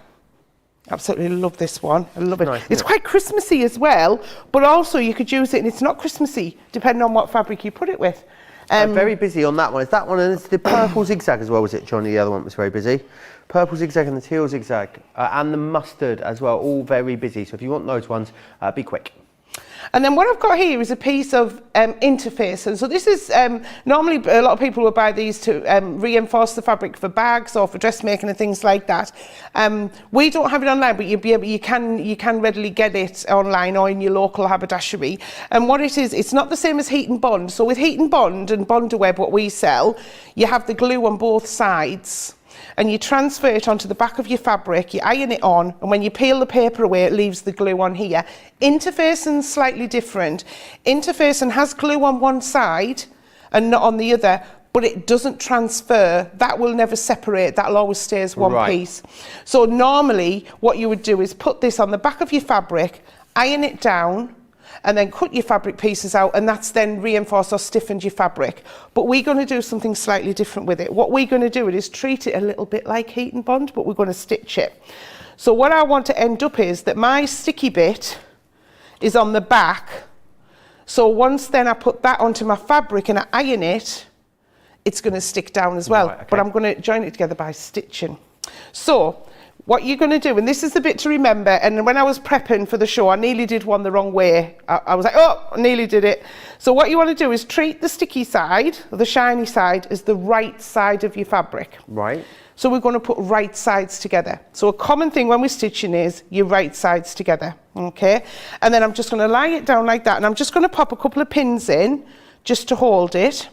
Absolutely love this one. I love it. Nice, it's quite Christmassy as well, but also you could use it, and it's not Christmassy, depending on what fabric you put it with. Very busy on that one. Is that one, and it's the purple zigzag as well, was it, Johnny? The other one was very busy. Purple zigzag and the teal zigzag, and the mustard as well, all very busy. So if you want those ones, be quick. And then what I've got here is a piece of interface. And so this is, normally a lot of people will buy these to reinforce the fabric for bags or for dressmaking and things like that. We don't have it online, but you can readily get it online or in your local haberdashery. And what it is, it's not the same as heat and bond. So with heat and Bondaweb, what we sell, you have the glue on both sides. And you transfer it onto the back of your fabric, you iron it on, and when you peel the paper away, it leaves the glue on here. Interfacing's slightly different. Interfacing has glue on one side and not on the other, but it doesn't transfer. That will never separate. That'll always stay as one piece. So normally, what you would do is put this on the back of your fabric, iron it down, and then cut your fabric pieces out, and that's then reinforced or stiffened your fabric. But we're going to do something slightly different with it. What we're going to do is treat it a little bit like heat and bond, but we're going to stitch it. So what I want to end up is that my sticky bit is on the back. So once then I put that onto my fabric and I iron it, it's going to stick down as well. Right, okay. But I'm going to join it together by stitching. So what you're going to do, and this is the bit to remember, and when I was prepping for the show, I nearly did one the wrong way. I was like, oh, I nearly did it. So what you want to do is treat the sticky side, or the shiny side, as the right side of your fabric. Right. So we're going to put right sides together. So a common thing when we're stitching is your right sides together, okay? And then I'm just going to lie it down like that, and I'm just going to pop a couple of pins in just to hold it.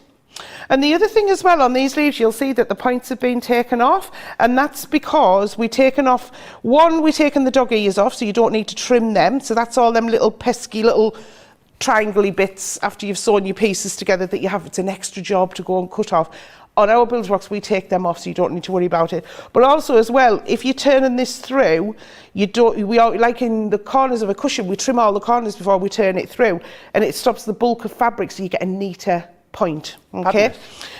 And the other thing as well, on these leaves, you'll see that the points have been taken off, and that's because we've taken off, we've taken the dog ears off, so you don't need to trim them. So that's all them little pesky little triangle-y bits after you've sewn your pieces together that you have. It's an extra job to go and cut off. On our build blocks, we take them off, so you don't need to worry about it. But also as well, if you're turning this through, like in the corners of a cushion, we trim all the corners before we turn it through, and it stops the bulk of fabric, so you get a neater point. Okay,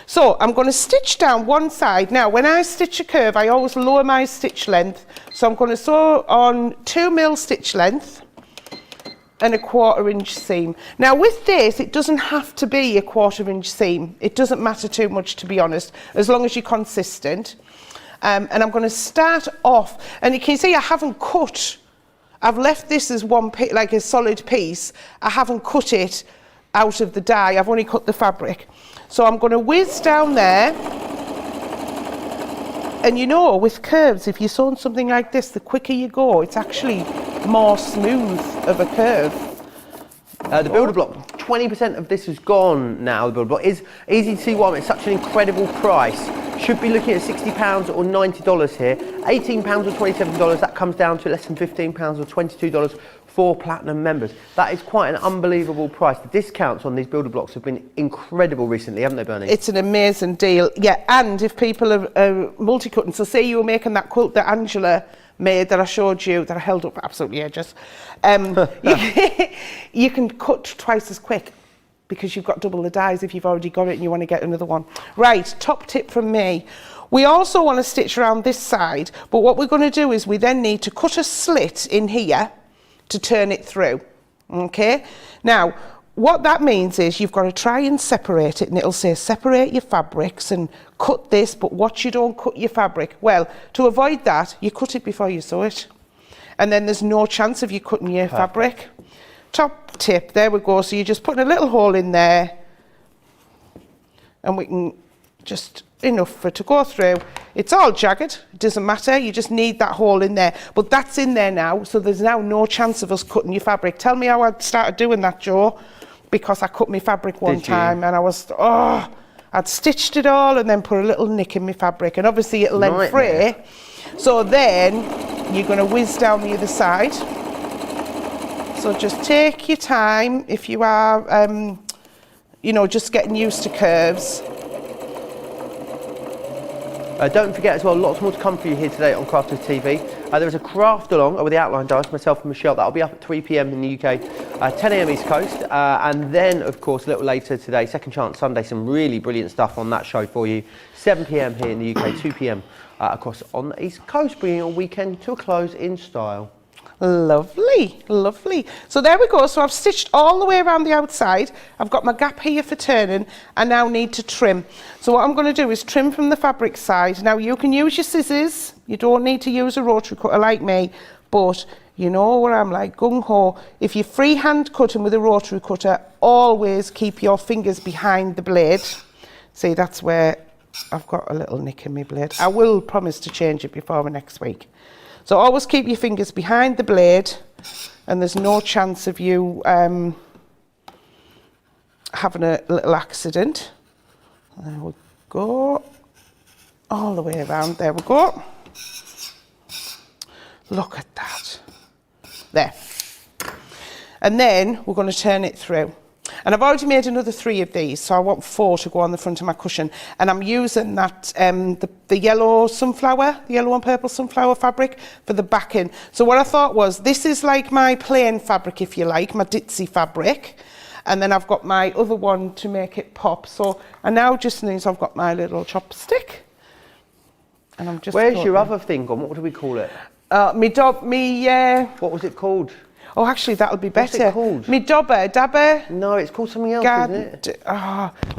so I'm going to stitch down one side. Now when I stitch a curve, I always lower my stitch length, so I'm going to sew on 2 mil stitch length and a 1/4 inch seam. Now with this, it doesn't have to be a 1/4 inch seam. It doesn't matter too much, to be honest, as long as you're consistent. And I'm going to start off, and you can see I haven't cut, I've left this as one like a solid piece. I haven't cut it out of the die, I've only cut the fabric. So I'm going to whiz down there, and you know, with curves, if you're sewing something like this, the quicker you go, it's actually more smooth of a curve. The builder block, 20% of this is gone now. The builder block is easy to see why it's such an incredible price. Should be looking at £60 or $90 here. £18 or $27, that comes down to less than £15 or $22 for platinum members. That is quite an unbelievable price. The discounts on these builder blocks have been incredible recently, haven't they, Bernie? It's an amazing deal. Yeah, and if people are multi-cutting, so say you were making that quilt that Angela made that I showed you, that I held up absolutely edges, you can cut twice as quick because you've got double the dies if you've already got it and you want to get another one. Right, top tip from me. We also want to stitch around this side, but what we're going to do is we then need to cut a slit in here to turn it through, okay? Now, what that means is you've got to try and separate it, and it'll say separate your fabrics and cut this, but watch you don't cut your fabric. Well, to avoid that, you cut it before you sew it, and then there's no chance of you cutting your fabric. Top tip, there we go. So you're just putting a little hole in there, and we can just enough for it to go through. It's all jagged, it doesn't matter, you just need that hole in there. But that's in there now, so there's now no chance of us cutting your fabric. Tell me how I started doing that, Joe, because I cut my fabric one time and I was, I'd stitched it all and then put a little nick in my fabric, and obviously it'll then fray. So then you're going to whiz down the other side. So just take your time if you are, you know, just getting used to curves. Don't forget as well, lots more to come for you here today on Crafters TV. There is a craft along with the outline dice, myself and Michelle. That'll be up at 3 p.m. in the UK, 10 a.m. East Coast. And then, of course, a little later today, Second Chance Sunday, some really brilliant stuff on that show for you. 7 p.m. here in the UK, 2 p.m. across on the East Coast, bringing your weekend to a close in style. Lovely, lovely. So there we go. So I've stitched all the way around the outside. I've got my gap here for turning. I now need to trim. So what I'm going to do is trim from the fabric side. Now you can use your scissors. You don't need to use a rotary cutter like me, but you know what I'm like, gung-ho. If you're freehand cutting with a rotary cutter, always keep your fingers behind the blade. See, that's where I've got a little nick in my blade. I will promise to change it before next week. So always keep your fingers behind the blade, and there's no chance of you having a little accident. There we go. All the way around, there we go. Look at that. There. And then we're going to turn it through. And I've already made another 3 of these, so I want 4 to go on the front of my cushion. And I'm using that, the yellow sunflower, the yellow and purple sunflower fabric for the backing. So what I thought was, this is like my plain fabric, if you like, my ditzy fabric. And then I've got my other one to make it pop. So I now just need, I've got my little chopstick. And I'm just Where's your other thing gone? What do we call it? What was it called? Oh, actually, that'll be better. What's it called? Me dabber. No, it's called something else, isn't it?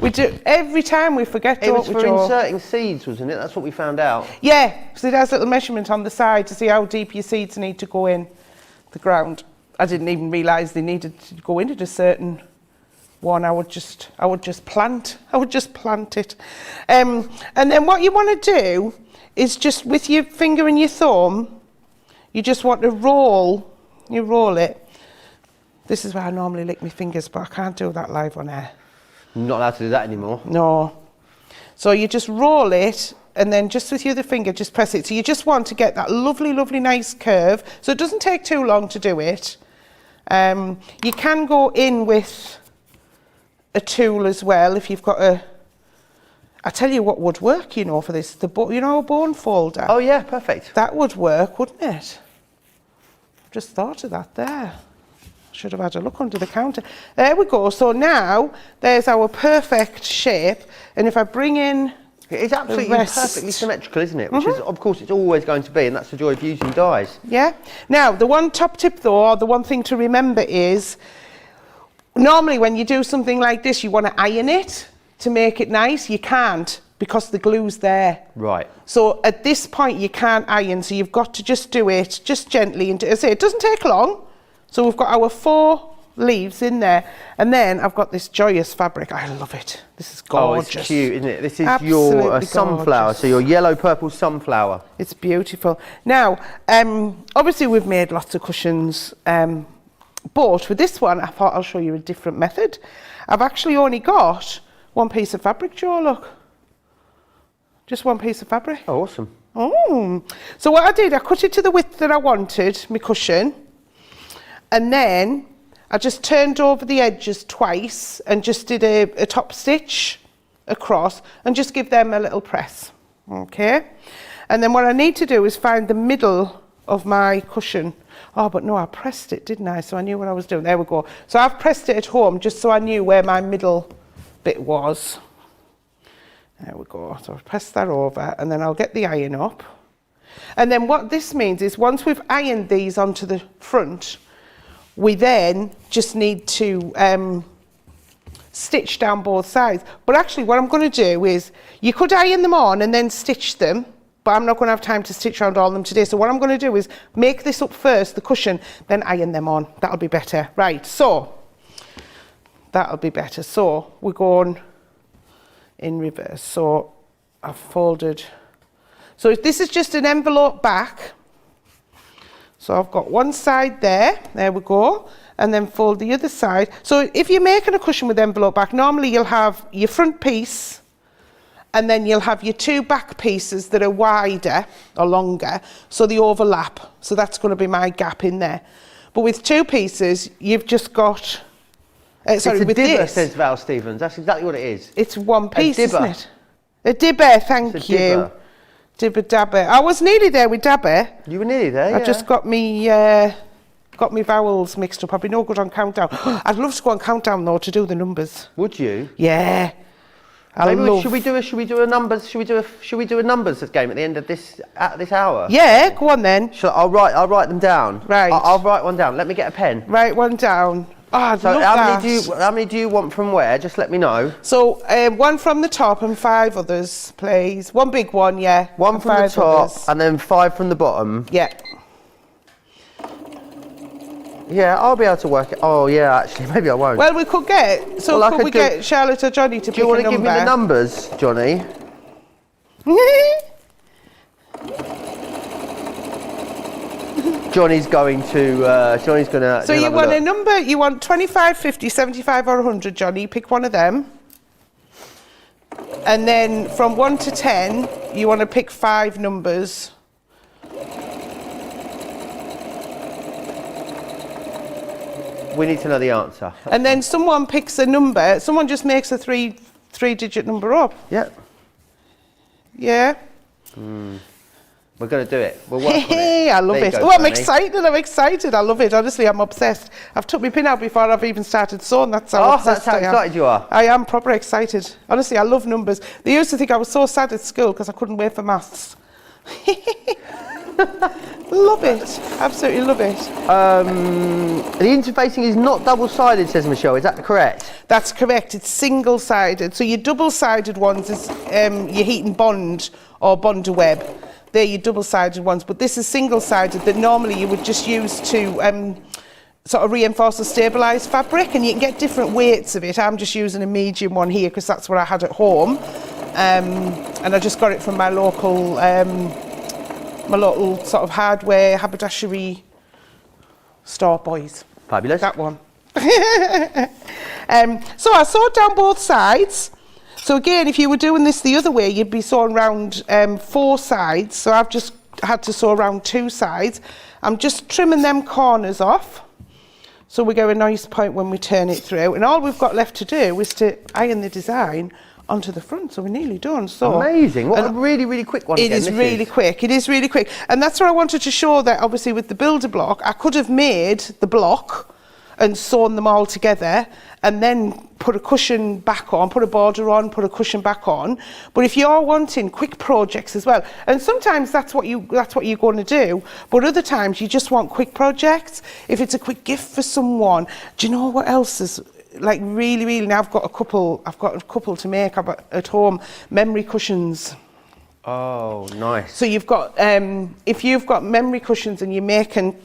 We do every time we forget. It was for inserting seeds, wasn't it? That's what we found out. Yeah, so it has a little measurement on the side to see how deep your seeds need to go in the ground. I didn't even realise they needed to go into a certain one. I would just plant it. And then what you want to do is just with your finger and your thumb, you just want to roll. You roll it. This is where I normally lick my fingers, but I can't do that live on air. I'm not allowed to do that anymore. No. So you just roll it, and then just with your other finger, just press it. So you just want to get that lovely, lovely, nice curve. So it doesn't take too long to do it. You can go in with a tool as well if you've got a... I tell you what would work, you know, for this. A bone folder. Oh, yeah, perfect. That would work, wouldn't it? Just thought of that there. Should have had a look under the counter. There we go. So now there's our perfect shape. And if I bring in it's absolutely perfectly symmetrical, isn't it? Which is, of course, it's always going to be, and that's the joy of using dyes. Yeah. Now, the one top tip though, or the one thing to remember is, normally when you do something like this, you want to iron it to make it nice. You can't, because the glue's there. Right. So at this point you can't iron, so you've got to just do it just gently. And as I say, it doesn't take long. So we've got our 4 leaves in there, and then I've got this joyous fabric. I love it. This is gorgeous. Oh, it's cute, isn't it? This is absolutely your sunflower, gorgeous. so your yellow purple sunflower. It's beautiful. Now, obviously we've made lots of cushions, but with this one I thought I'll show you a different method. I've actually only got 1 piece of fabric, Joe, look. Just 1 piece of fabric. Oh, awesome. So what I did, I cut it to the width that I wanted, my cushion, and then I just turned over the edges twice and just did a top stitch across and just give them a little press. Okay? And then what I need to do is find the middle of my cushion. Oh, but no, I pressed it, didn't I? So I knew what I was doing. There we go. So I've pressed it at home just so I knew where my middle bit was. There we go. So I'll press that over, and then I'll get the iron up. And then what this means is once we've ironed these onto the front, we then just need to stitch down both sides. But actually what I'm going to do is, you could iron them on and then stitch them, but I'm not going to have time to stitch around all of them today. So what I'm going to do is make this up first, the cushion, then iron them on. That'll be better. Right, so that'll be better. So we're going in reverse. So I've folded. So this is just an envelope back. So I've got one side there we go, and then fold the other side. So if you're making a cushion with envelope back, normally you'll have your front piece, and then you'll have your 2 back pieces that are wider or longer, so they overlap. So that's going to be my gap in there. But with 2 pieces, you've just got... sorry, it's a with dibber, this, says Val Stevens. That's exactly what it is. it's 1 piece, dibber. isn't it? A dibber, thank It's a you. dibber. Dibber dabber. I was nearly there with dabber. You were nearly there, yeah. I just got me vowels mixed up. I'd be no good on countdown. I'd love to go on countdown though to do the numbers. Would you? Yeah. Should we do a numbers game at the end of this hour? Yeah, go on then. I'll write them down. Right. I'll write one down. Let me get a pen. Write one down. Oh, I'd So love how many do you want from where? Just let me know. So one from the top and 5 others, please. One big one, yeah. One from the top and then 5 from the bottom. Yeah. Yeah, I'll be able to work it. Oh yeah, actually, maybe I won't. Well, we could get. So Well, could we get Charlotte or Johnny to pick a number? Do you want to give me the numbers, Johnny? Johnny's going to. So you want a number? You want 25, 50, 75, or 100, Johnny? Pick one of them. And then from 1 to 10, you want to pick 5 numbers. We need to know the answer. And then someone picks a number. Someone just makes a three-digit number up. Yeah. Yeah. We're going to do it. We'll work on Hey, it. I love There you it. go, Oh, I'm Johnny. excited. I love it. Honestly, I'm obsessed. I've took my pin out before I've even started sewing. That's how obsessed that's how I am. excited you are. I am proper excited. Honestly, I love numbers. They used to think I was so sad at school because I couldn't wait for maths. Love it. Absolutely love it. The interfacing is not double-sided, says Michelle. Is that correct? That's correct. It's single-sided. So your double-sided ones is your heat and bond or bond to web. They're your double-sided ones. But this is single-sided that normally you would just use to sort of reinforce or stabilise fabric, and you can get different weights of it. I'm just using a medium one here because that's what I had at home. And I just got it from my local sort of hardware haberdashery store, boys. Fabulous. That one. So I sewed down both sides. So again, if you were doing this the other way, you'd be sewing around 4 sides. So I've just had to sew around 2 sides. I'm just trimming them corners off. So we get a nice point when we turn it through. And all we've got left to do is to iron the design onto the front, so we're nearly done. So amazing. What a really, really quick one. It is really quick. And that's what I wanted to show, that obviously with the builder block, I could have made the block and sewn them all together and then put a cushion back on, put a border on, put a cushion back on. But if you're wanting quick projects as well, and sometimes that's what you're going to do, but other times you just want quick projects. If it's a quick gift for someone, do you know what else is like really, now I've got a couple to make at home, memory cushions. Oh, nice. So you've got, if you've got memory cushions and you can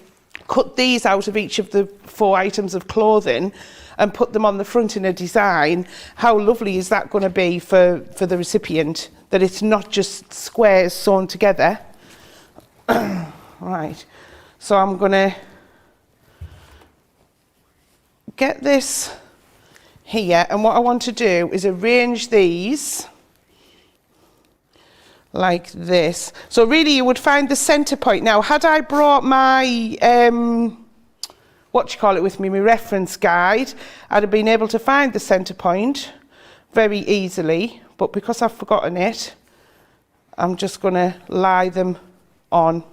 cut these out of each of the 4 items of clothing and put them on the front in a design, how lovely is that going to be for the recipient, that it's not just squares sewn together. Right, so I'm going to get this here, and what I want to do is arrange these like this. So really you would find the centre point. Now, had I brought my with me, my reference guide, I'd have been able to find the centre point very easily, but because I've forgotten it, I'm just going to lie them on.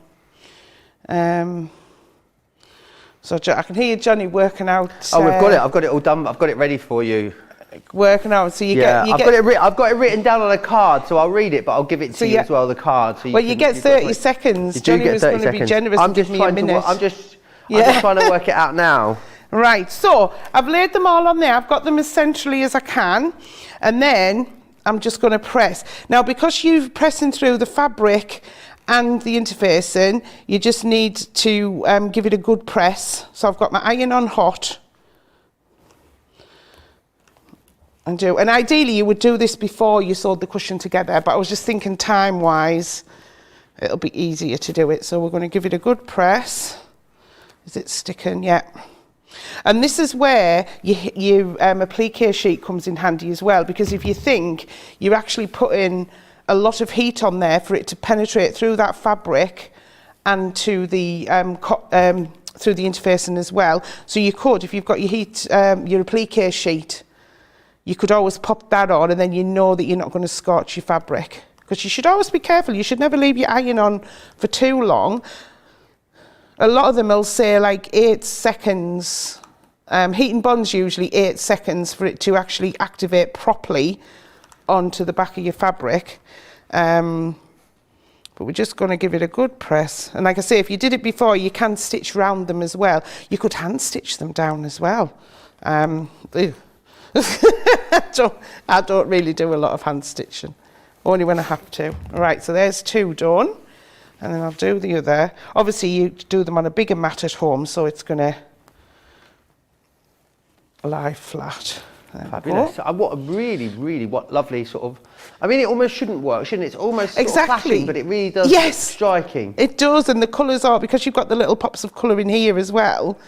So I can hear Johnny working out. Oh, we've got it. I've got it all done. I've got it ready for you. Working out. So I've got it written down on a card, so I'll read it, but I'll give it to you as well. The card. So you get 30 seconds. Johnny was going to be generous and give me a minute. I'm just trying to work it out now. Right. So I've laid them all on there. I've got them as centrally as I can, and then I'm just going to press. Now, because you're pressing through the fabric and the interfacing, you just need to give it a good press. So I've got my iron on hot. And ideally you would do this before you sewed the cushion together, but I was just thinking time-wise, it'll be easier to do it. So we're going to give it a good press. Is it sticking? Yeah. And this is where your applique sheet comes in handy as well, because if you think you're actually putting a lot of heat on there for it to penetrate through that fabric and to the through the interfacing as well. So you could, if you've got your your applique sheet, you could always pop that on, and then you know that you're not going to scorch your fabric. Because you should always be careful. You should never leave your iron on for too long. A lot of them will say like 8 seconds. Heat and bond's usually 8 seconds for it to actually activate properly onto the back of your fabric. But we're just going to give it a good press. And like I say, if you did it before, you can stitch round them as well. You could hand stitch them down as well. I don't really do a lot of hand stitching, only when I have to. All right, so there's 2 done. And then I'll do the other. Obviously, you do them on a bigger mat at home, so it's going to lie flat. Fabulous. What a really, really lovely sort of... I mean, it almost shouldn't work, shouldn't it? It's almost sort of clashing, but it really does look striking. It does, and the colours are, because you've got the little pops of colour in here as well,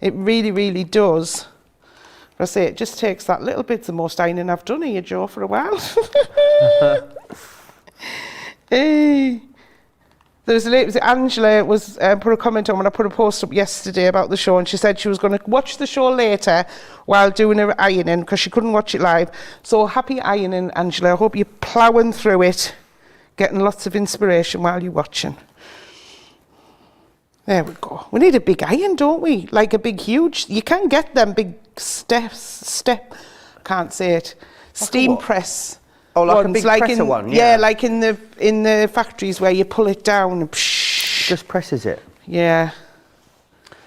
it really, really does. But I say, it just takes that little bit the most ironing I've done here, Joe, for a while. Hey. Was it Angela put a comment on when I put a post up yesterday about the show, and she said she was going to watch the show later while doing her ironing because she couldn't watch it live. So happy ironing, Angela. I hope you're ploughing through it, getting lots of inspiration while you're watching. There we go. We need a big iron, don't we? Like a big, huge. You can get them big can't say it. Steam press. Oh, like a big presser one? Yeah, like in the factories where you pull it down and just presses it? Yeah.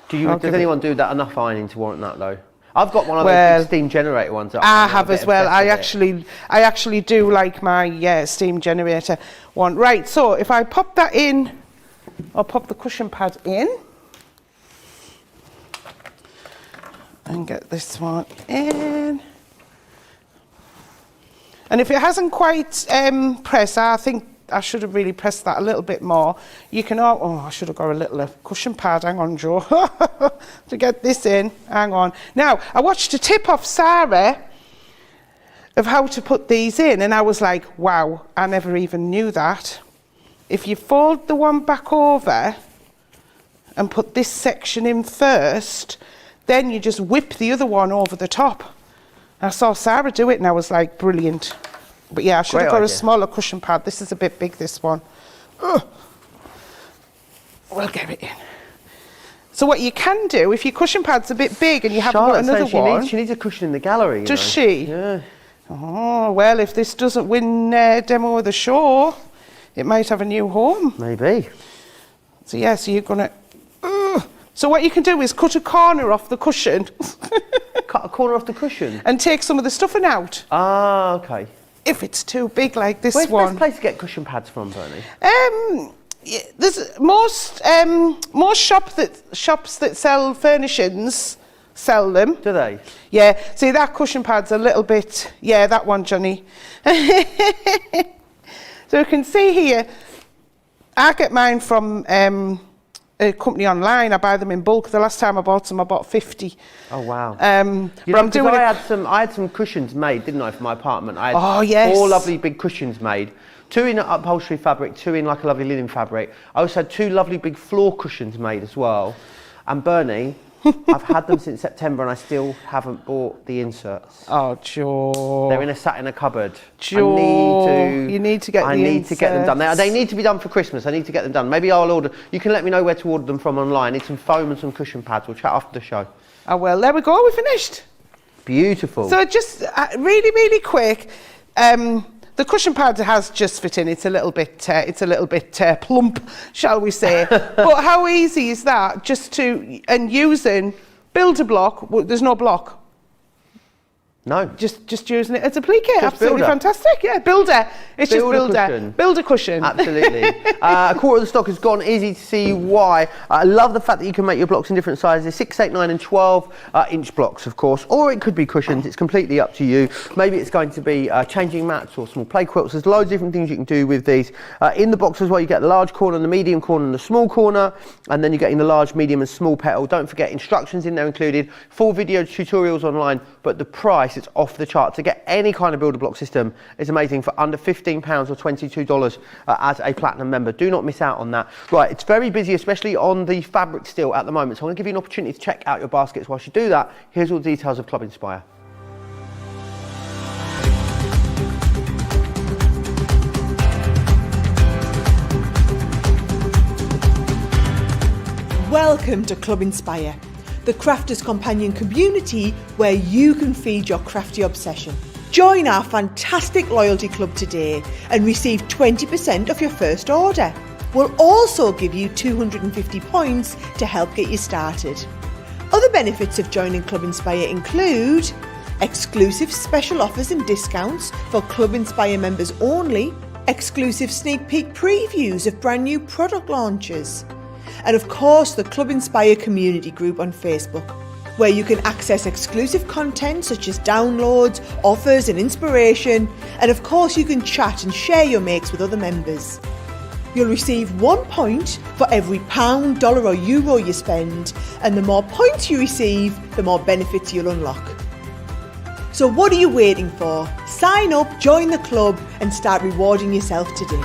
Does anyone do that enough ironing to warrant that though? I've got one of those big steam generator ones. I have as well. I actually do like my steam generator one. Right, so if I pop that in, I'll pop the cushion pad in. And get this one in. And if it hasn't quite pressed, I think I should have really pressed that a little bit more. You can, I should have got a little cushion pad. Hang on, Joe, to get this in. Hang on. Now, I watched a tip off Sarah of how to put these in, and I was like, wow, I never even knew that. If you fold the one back over and put this section in first, then you just whip the other one over the top. I saw Sarah do it and I was like, brilliant. But yeah, I should have got a smaller cushion pad. This is a bit big, this one. Ugh. We'll get it in. So what you can do, if your cushion pad's a bit big and you haven't got another one... She needs a cushion in the gallery. Does she? Yeah. Oh, well, if this doesn't win demo of the show, it might have a new home. Maybe. So yeah, so you're going to... So what you can do is cut a corner off the cushion. Cut a corner off the cushion? And take some of the stuffing out. Ah, okay. If it's too big like this one. Where's the best place to get cushion pads from, Bernie? There's most shops that sell furnishings sell them. Do they? Yeah. See, that cushion pad's a little bit... Yeah, that one, Johnny. So you can see here, I get mine from... a company online. I buy them in bulk. The last time I bought some, I bought 50. Oh wow! But I'm doing. I had some cushions made, didn't I, for my apartment? I had 4 lovely big cushions made. 2 in upholstery fabric, 2 in like a lovely linen fabric. I also had 2 lovely big floor cushions made as well. And Bernie, I've had them since September and I still haven't bought the inserts. Oh, Joe. They're sat in a cupboard. Joe, you need to get the inserts. I need to get them done. They need to be done for Christmas. I need to get them done. Maybe I'll order. You can let me know where to order them from online. I need some foam and some cushion pads. We'll chat after the show. Oh, well, there we go. We're finished. Beautiful. So just really, really quick. The cushion pad has just fit in. It's a little bit plump, shall we say? But how easy is that? Using builder block. Well, there's no block. No. Just using it as a plique. Absolutely fantastic. Yeah, builder. It's just builder. Cushion. Builder cushion. Absolutely. A quarter of the stock is gone. Easy to see why. I love the fact that you can make your blocks in different sizes. 6, 8, 9 and 12 inch blocks, of course. Or it could be cushions. It's completely up to you. Maybe it's going to be changing mats or small play quilts. There's loads of different things you can do with these. In the box as well, you get the large corner, the medium corner and the small corner. And then you're getting the large, medium and small petal. Don't forget instructions in there included. Full video tutorials online. But the price, it's off the chart. To get any kind of builder block system is amazing for under £15 or $22 as a platinum member. Do not miss out on that. Right, it's very busy, especially on the fabric still at the moment. So I'm going to give you an opportunity to check out your baskets. Whilst you do that, here's all the details of Club Inspire. Welcome to Club Inspire, the crafters companion community where you can feed your crafty obsession. Join our fantastic loyalty club today and receive 20% off your first order. We'll also give you 250 points to help get you started. Other benefits of joining Club Inspire include exclusive special offers and discounts for Club Inspire members only, exclusive sneak peek previews of brand new product launches, and of course the Club Inspire community group on Facebook, where you can access exclusive content such as downloads, offers and inspiration, and of course you can chat and share your makes with other members. You'll receive 1 point for every pound, dollar or euro you spend, and the more points you receive, the more benefits you'll unlock. So what are you waiting for? Sign up, join the club and start rewarding yourself today.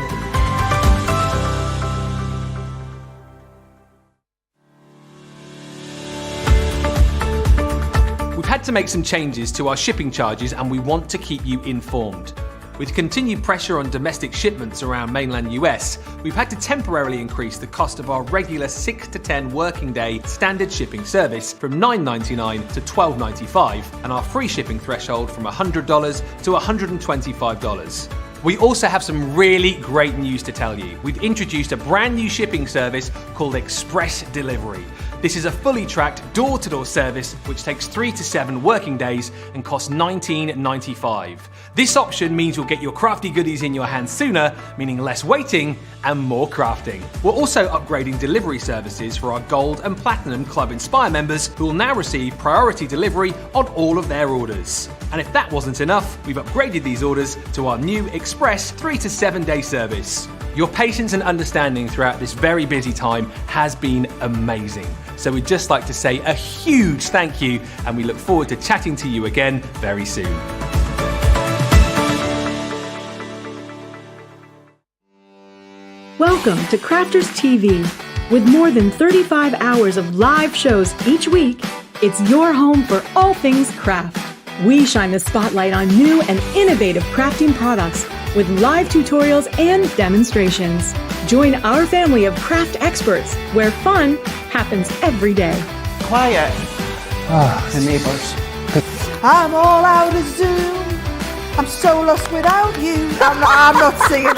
We've had to make some changes to our shipping charges and we want to keep you informed. With continued pressure on domestic shipments around mainland US, we've had to temporarily increase the cost of our regular 6 to 10 working day standard shipping service from $9.99 to $12.95 and our free shipping threshold from $100 to $125. We also have some really great news to tell you. We've introduced a brand new shipping service called Express Delivery. This is a fully tracked door-to-door service which takes 3 to 7 working days and costs $19.95. This option means you'll get your crafty goodies in your hands sooner, meaning less waiting and more crafting. We're also upgrading delivery services for our Gold and Platinum Club Inspire members who will now receive priority delivery on all of their orders. And if that wasn't enough, we've upgraded these orders to our new Express 3 to 7 day service. Your patience and understanding throughout this very busy time has been amazing. So we'd just like to say a huge thank you and we look forward to chatting to you again very soon. Welcome to Crafters TV. With more than 35 hours of live shows each week, it's your home for all things craft. We shine the spotlight on new and innovative crafting products with live tutorials and demonstrations. Join our family of craft experts where fun happens every day. Quiet. The neighbours. I'm all out of Zoom. I'm so lost without you. I'm not singing.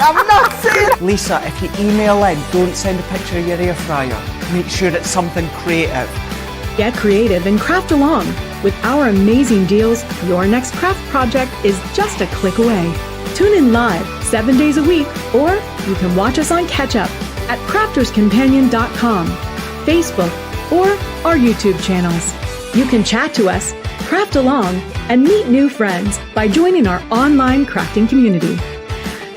Lisa, if you email in, don't send a picture of your air fryer. Make sure it's something creative. Get creative and craft along. With our amazing deals, your next craft project is just a click away. Tune in live 7 days a week, or you can watch us on Catch Up at crafterscompanion.com, Facebook, or our YouTube channels. You can chat to us, craft along, and meet new friends by joining our online crafting community.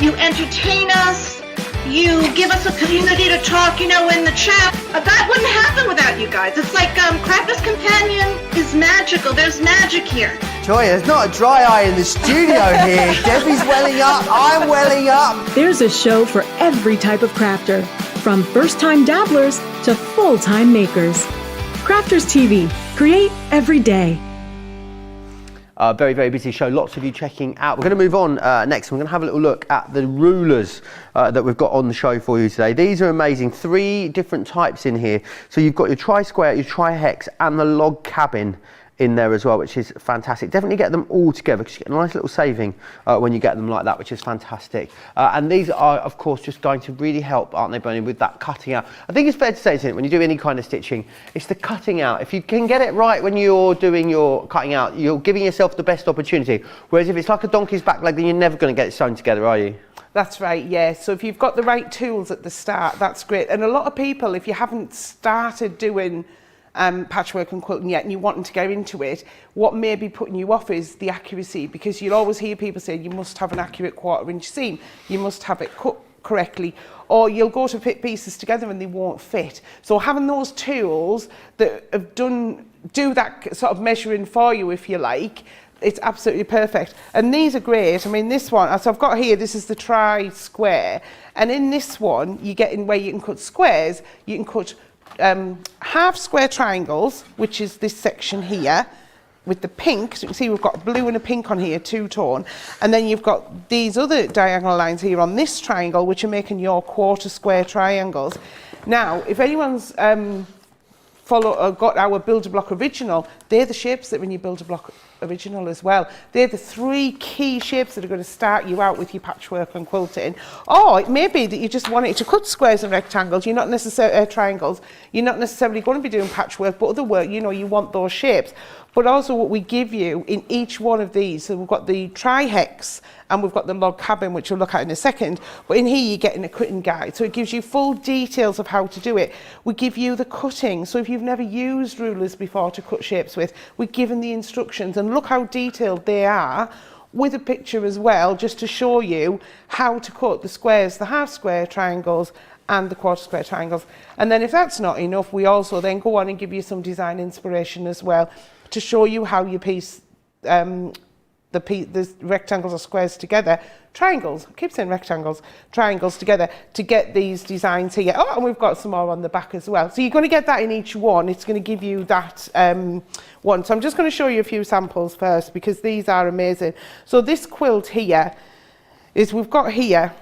You entertain us, you give us a community to talk, in the chat. That wouldn't happen without you guys. It's like Crafters Companion is magical. There's magic here. Joy, there's not a dry eye in the studio here. Debbie's welling up, I'm welling up. There's a show for every type of crafter, from first-time dabblers to full-time makers. Crafters TV, create every day. Very, very busy show. Lots of you checking out. We're going to move on next. We're going to have a little look at the rulers that we've got on the show for you today. These are amazing. 3 different types in here. So you've got your tri-square, your tri-hex, and the log cabin in there as well, which is fantastic. Definitely get them all together because you get a nice little saving when you get them like that, which is fantastic. And these are, of course, just going to really help, aren't they, Bernie, with that cutting out. I think it's fair to say, isn't it, when you do any kind of stitching, it's the cutting out. If you can get it right when you're doing your cutting out, you're giving yourself the best opportunity. Whereas if it's like a donkey's back leg, then you're never going to get it sewn together, are you? That's right, yeah. So if you've got the right tools at the start, that's great. And a lot of people, if you haven't started doing patchwork and quilting yet and you wanting to go into it, what may be putting you off is the accuracy, because you'll always hear people say you must have an accurate 1/4 inch seam, you must have it cut correctly, or you'll go to fit pieces together and they won't fit. So having those tools that have do that sort of measuring for you, if you like, it's absolutely perfect. And these are great. I mean, this one, so I've got here, this is the tri-square, and in this one you get in where you can cut squares, you can cut half square triangles, which is this section here with the pink. So you can see we've got a blue and a pink on here, 2-tone, and then you've got these other diagonal lines here on this triangle, which are making your 1/4 square triangles. Now, if anyone's got our Build-A-Block original, they're the shapes that are in your Build-A-Block original as well. They're the 3 key shapes that are going to start you out with your patchwork and quilting. Or it may be that you just want it to cut squares and rectangles. You're not necessarily triangles. You're not necessarily going to be doing patchwork, but other work, you know, you want those shapes. But also what we give you in each one of these, so we've got the tri-hex and we've got the log cabin, which we'll look at in a second. But in here you're getting a cutting guide, so it gives you full details of how to do it. We give you the cutting, so if you've never used rulers before to cut shapes with, we're given the instructions, and look how detailed they are, with a picture as well, just to show you how to cut the squares, the half square triangles and the quarter square triangles. And then if that's not enough, we also then go on and give you some design inspiration as well, to show you how you piece the rectangles or squares together, triangles, I keep saying rectangles, triangles together to get these designs here. Oh, and we've got some more on the back as well. So you're going to get that in each one. It's going to give you that one. So I'm just going to show you a few samples first, because these are amazing. So this quilt here is, we've got here,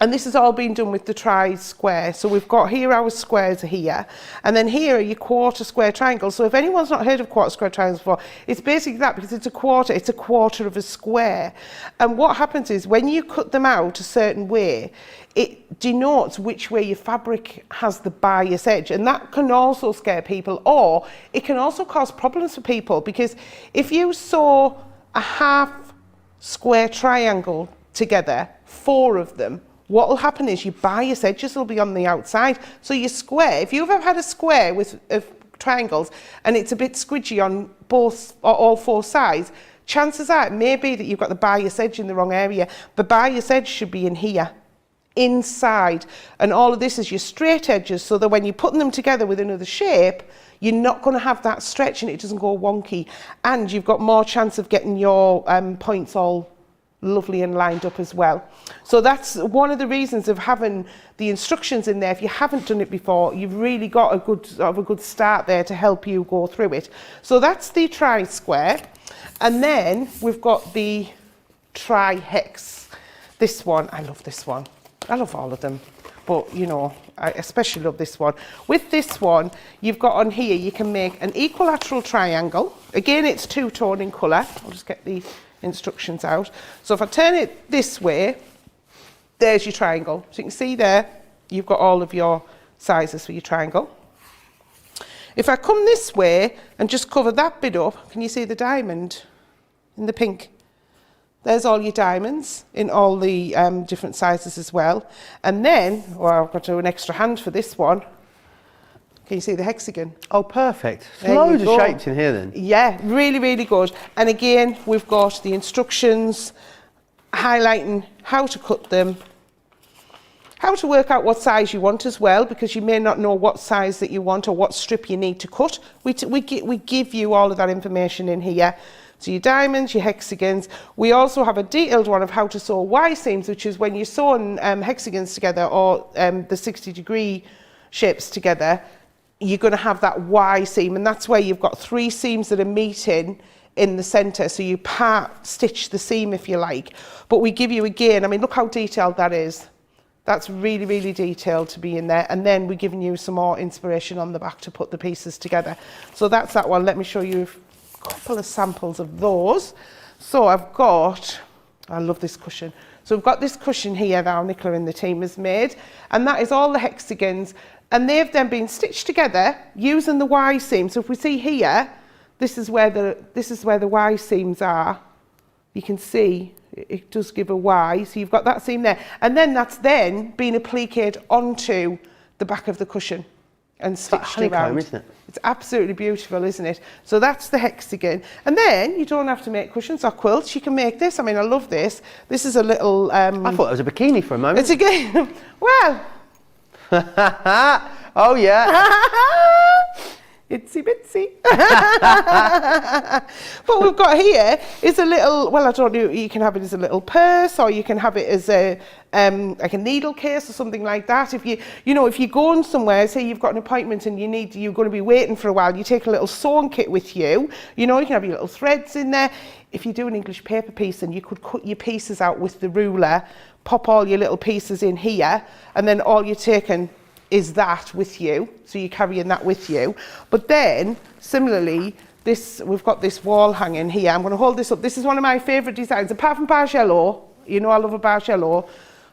and this has all been done with the tri-square. So we've got here our squares here, and then here are your quarter square triangles. So if anyone's not heard of quarter square triangles before, it's basically that, because it's a quarter of a square. And what happens is when you cut them out a certain way, it denotes which way your fabric has the bias edge, and that can also scare people, or it can also cause problems for people, because if you sew a half square triangle together, 4 of them, what will happen is your bias edges will be on the outside. So your square, if you've ever had a square with triangles and it's a bit squidgy on both or all 4 sides, chances are it may be that you've got the bias edge in the wrong area. The bias edge should be in here, inside. And all of this is your straight edges, so that when you're putting them together with another shape, you're not going to have that stretch and it doesn't go wonky. And you've got more chance of getting your points all lovely and lined up as well. So that's one of the reasons of having the instructions in there. If you haven't done it before, you've really got a good start there to help you go through it. So that's the tri-square, and then we've got the tri-hex. This one, I love this one. I love all of them, but you know, I especially love this one. With this one, you've got on here, you can make an equilateral triangle. Again, it's 2-tone in colour. I'll just get the instructions out. So if I turn it this way, there's your triangle. So you can see there, you've got all of your sizes for your triangle. If I come this way and just cover that bit up, can you see the diamond in the pink? There's all your diamonds in all the different sizes as well. And then, I've got to do an extra hand for this one. Can you see the hexagon? Oh, perfect. Loads of shapes in here then. Yeah, really, really good. And again, we've got the instructions highlighting how to cut them, how to work out what size you want as well, because you may not know what size that you want or what strip you need to cut. We give you all of that information in here. So your diamonds, your hexagons. We also have a detailed one of how to sew Y seams, which is when you're sewing hexagons together or the 60-degree shapes together, you're going to have that Y seam, and that's where you've got 3 seams that are meeting in the centre, so you part stitch the seam if you like. But we give you again, I mean, look how detailed that is. That's really, really detailed to be in there. And then we're giving you some more inspiration on the back to put the pieces together. So that's that one. Let me show you a couple of samples of those. So I've got, I love this cushion. So we've got this cushion here that our Nicola and the team has made, and that is all the hexagons, and they've then been stitched together using the Y seam. So if we see here, this is where the Y seams are. You can see it does give a Y, so you've got that seam there, and then that's then been appliqued onto the back of the cushion and stitched around. Isn't it? It's absolutely beautiful, isn't it? So that's the hexagon. And then you don't have to make cushions or quilts. You can make this. I mean, I love this. This is a little... I thought it was a bikini for a moment. It's a game. Well... Oh, yeah. Itsy bitsy. What we've got here is a little, well, I don't know, you can have it as a little purse, or you can have it as a like a needle case or something like that. If if you're going somewhere, say you've got an appointment and you're going to be waiting for a while, you take a little sewing kit with you. You can have your little threads in there. If you do an English paper piece, and you could cut your pieces out with the ruler, pop all your little pieces in here, and then all you're taking is that with you, so you're carrying that with you. But then, similarly, we've got this wall hanging here. I'm going to hold this up. This is one of my favourite designs, apart from Bargello. You know I love a Bargello.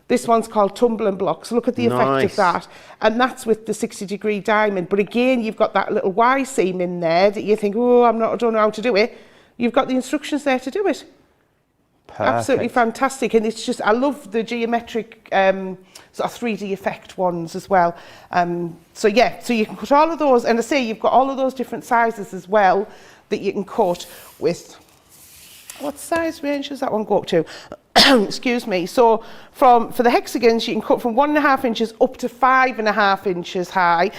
This one's called Tumbling Blocks. Look at the effect of that. And that's with the 60-degree diamond. But again, you've got that little Y seam in there that you think, oh, I don't know how to do it. You've got the instructions there to do it. Perfect. Absolutely fantastic. And it's just, I love the geometric sort of 3D effect ones as well. So yeah, so you can cut all of those. And I say you've got all of those different sizes as well that you can cut with. What size range does that one go up to? Excuse me. So for the hexagons, you can cut from 1.5 inches up to 5.5 inches high.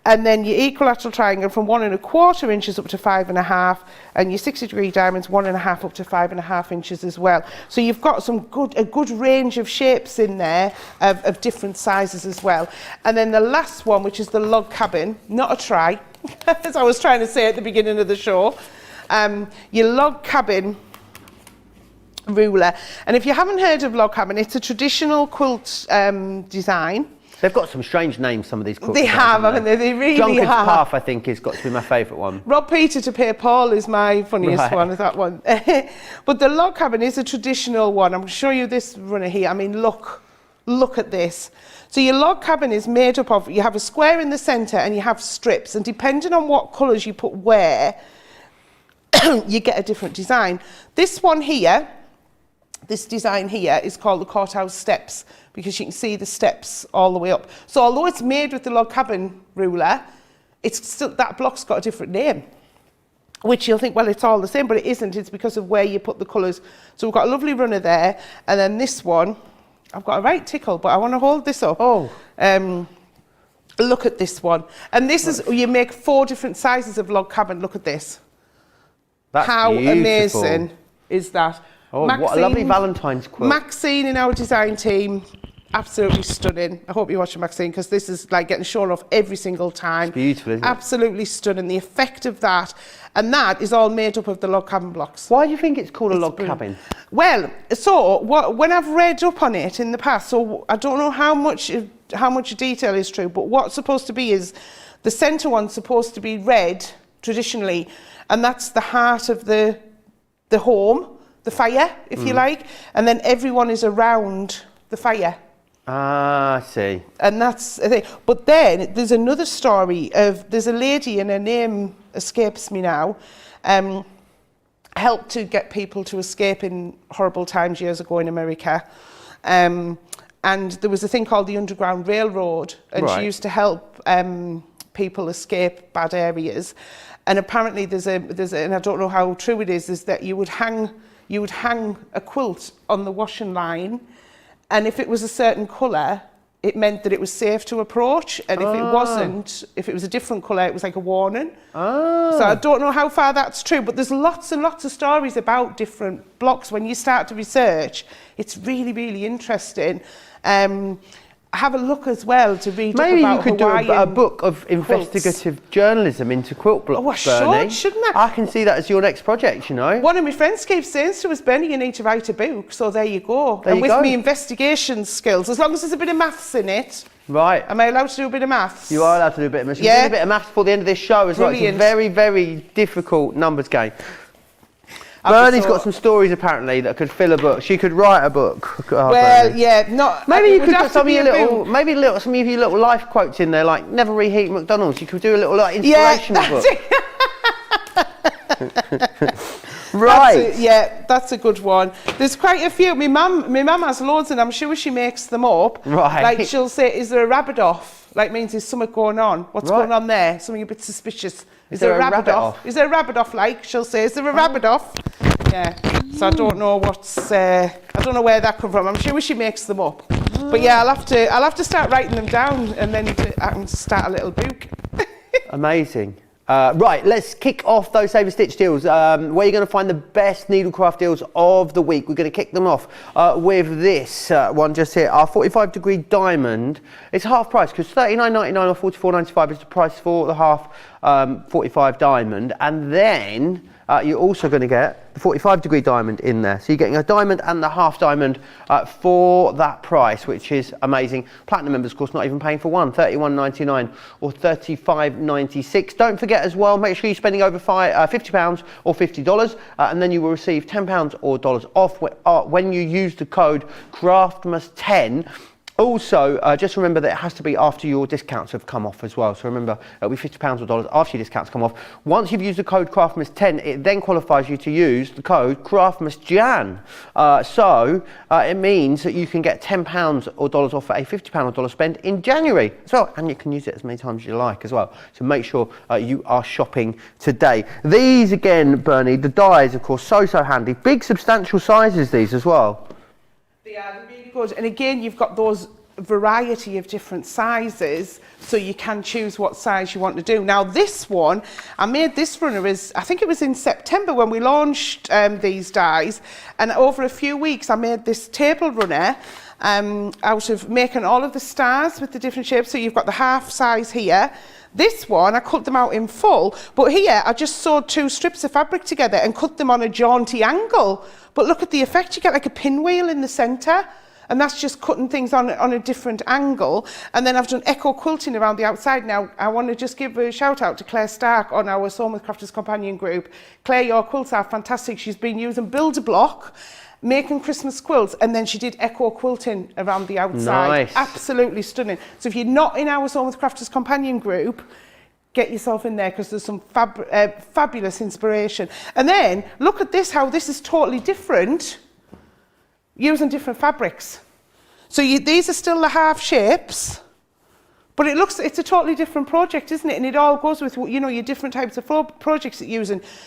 And then your equilateral triangle from 1.25 inches up to 5.5, and your 60-degree diamonds 1.5 up to 5.5 inches as well. So you've got a good range of shapes in there of different sizes as well. And then the last one, which is the log cabin, not a try, as I was trying to say at the beginning of the show, your log cabin ruler. And if you haven't heard of log cabin, it's a traditional quilt design. They've got some strange names, some of these quilts. They have, haven't they? They really Drunkard's have. Path, I think, has got to be my favourite one. Rob Peter to pay Paul is my funniest one, is that one. But the log cabin is a traditional one. I'm going to show you this runner here. I mean, look at this. So your log cabin is made up of, you have a square in the centre and you have strips. And depending on what colours you put where, you get a different design. This one here, this design here is called the courthouse steps, because you can see the steps all the way up. So although it's made with the log cabin ruler, it's still, that block's got a different name, which you'll think, well, it's all the same, but it isn't. It's because of where you put the colours. So we've got a lovely runner there, and then this one, I've got a right tickle, but I want to hold this up. Oh. Look at this one. And this is, you make 4 different sizes of log cabin. Look at this. That's How beautiful. amazing is that? Oh, what a lovely Valentine's quilt. Maxine in our design team, absolutely stunning. I hope you're watching, Maxine, because this is like getting shown off every single time. It's beautiful, isn't it? Absolutely stunning. The effect of that, and that is all made up of the log cabin blocks. Why do you think it's called a log cabin? Well, so when I've read up on it in the past, so I don't know how much detail is true, but what's supposed to be is the centre one's supposed to be red traditionally, and that's the heart of the home. The fire, if you like, and then everyone is around the fire. Ah, I see. And that's the thing. But then there's another story of, there's a lady, and her name escapes me now, helped to get people to escape in horrible times years ago in America. And there was a thing called the Underground Railroad, and she used to help people escape bad areas. And apparently there's a, and I don't know how true it is that you would hang a quilt on the washing line, and if it was a certain colour, it meant that it was safe to approach, and if it wasn't, if it was a different colour, it was like a warning. So I don't know how far that's true, but there's lots and lots of stories about different blocks. When you start to research, it's really, really interesting. Have a look as well to read Maybe up about you could Hawaiian do a book of investigative journalism into quilt blocks, Bernie. Shouldn't I? I can see that as your next project, you know. One of my friends keeps saying to us, Bernie, you need to write a book. So there you go. There and you with go. me investigation skills, as long as there's a bit of maths in it. Right. Am I allowed to do a bit of maths? You are allowed to do a bit of maths. Yeah. You can do a bit of maths before the end of this show as well. It's a Brilliant. very, very difficult numbers game. Bernie's got some stories apparently that could fill a book. She could write a book. Oh, Well, Bernie. yeah, not. Maybe it you would could have put to some of be your a little, book. maybe some of your little life quotes in there, like never reheat McDonald's. You could do a little like Yeah, inspirational that's book. Right. That's a good one. There's quite a few. My mum has loads, and I'm sure she makes them up. Right. Like she'll say, "Is there a rabbit off?" Like means there's something going on. What's going on there? Something a bit suspicious. Is there a rabbit off? Is there a rabbit off? Like she'll say, "Is there a rabbit off?" Yeah. So I don't know I don't know where that come from. I'm sure she makes them up. But yeah, I'll have to start writing them down, and then I can start a little book. Amazing. Right, let's kick off those Save a Stitch deals. Where you're going to find the best needlecraft deals of the week. We're going to kick them off with this one just here. Our 45-degree diamond. It's half price because $39.99 or $44.95 is the price for the half 45 diamond. And then you're also going to get the 45-degree diamond in there. So you're getting a diamond and the half diamond for that price, which is amazing. Platinum members, of course, not even paying for one, $31.99 or $35.96. Don't forget as well, make sure you're spending over £50 or $50, and then you will receive £10 or dollars off when you use the code CRAFTMAS10. Also, just remember that it has to be after your discounts have come off as well. So remember, it'll be £50 or dollars after your discounts come off. Once you've used the code CRAFTMAS10, it then qualifies you to use the code CRAFTMASJAN. It means that you can get £10 or dollars off a £50 or dollar spend in January as well. And you can use it as many times as you like as well. So make sure you are shopping today. These again, Bernie, the dies, of course, so handy. Big, substantial sizes, these as well. They are really good, and again you've got those variety of different sizes, so you can choose what size you want to do. Now this one, I made this runner I think it was in September when we launched these dies, and over a few weeks I made this table runner out of making all of the stars with the different shapes. So you've got the half size here. This one, I cut them out in full, but here I just sewed 2 strips of fabric together and cut them on a jaunty angle. But look at the effect, you get like a pinwheel in the centre, and that's just cutting things on a different angle. And then I've done echo quilting around the outside. Now, I want to just give a shout out to Claire Stark on our Sewn with Crafters Companion group. Claire, your quilts are fantastic. She's been using Build-A-Block, making Christmas quilts, and then she did echo quilting around the outside. Nice. Absolutely stunning. So if you're not in our Sewn with Crafters Companion group, get yourself in there, because there's some fabulous inspiration. And then look at this, how this is totally different using different fabrics. So these are still the half shapes, but it's a totally different project, isn't it? And it all goes with, you know, your different types of projects that you're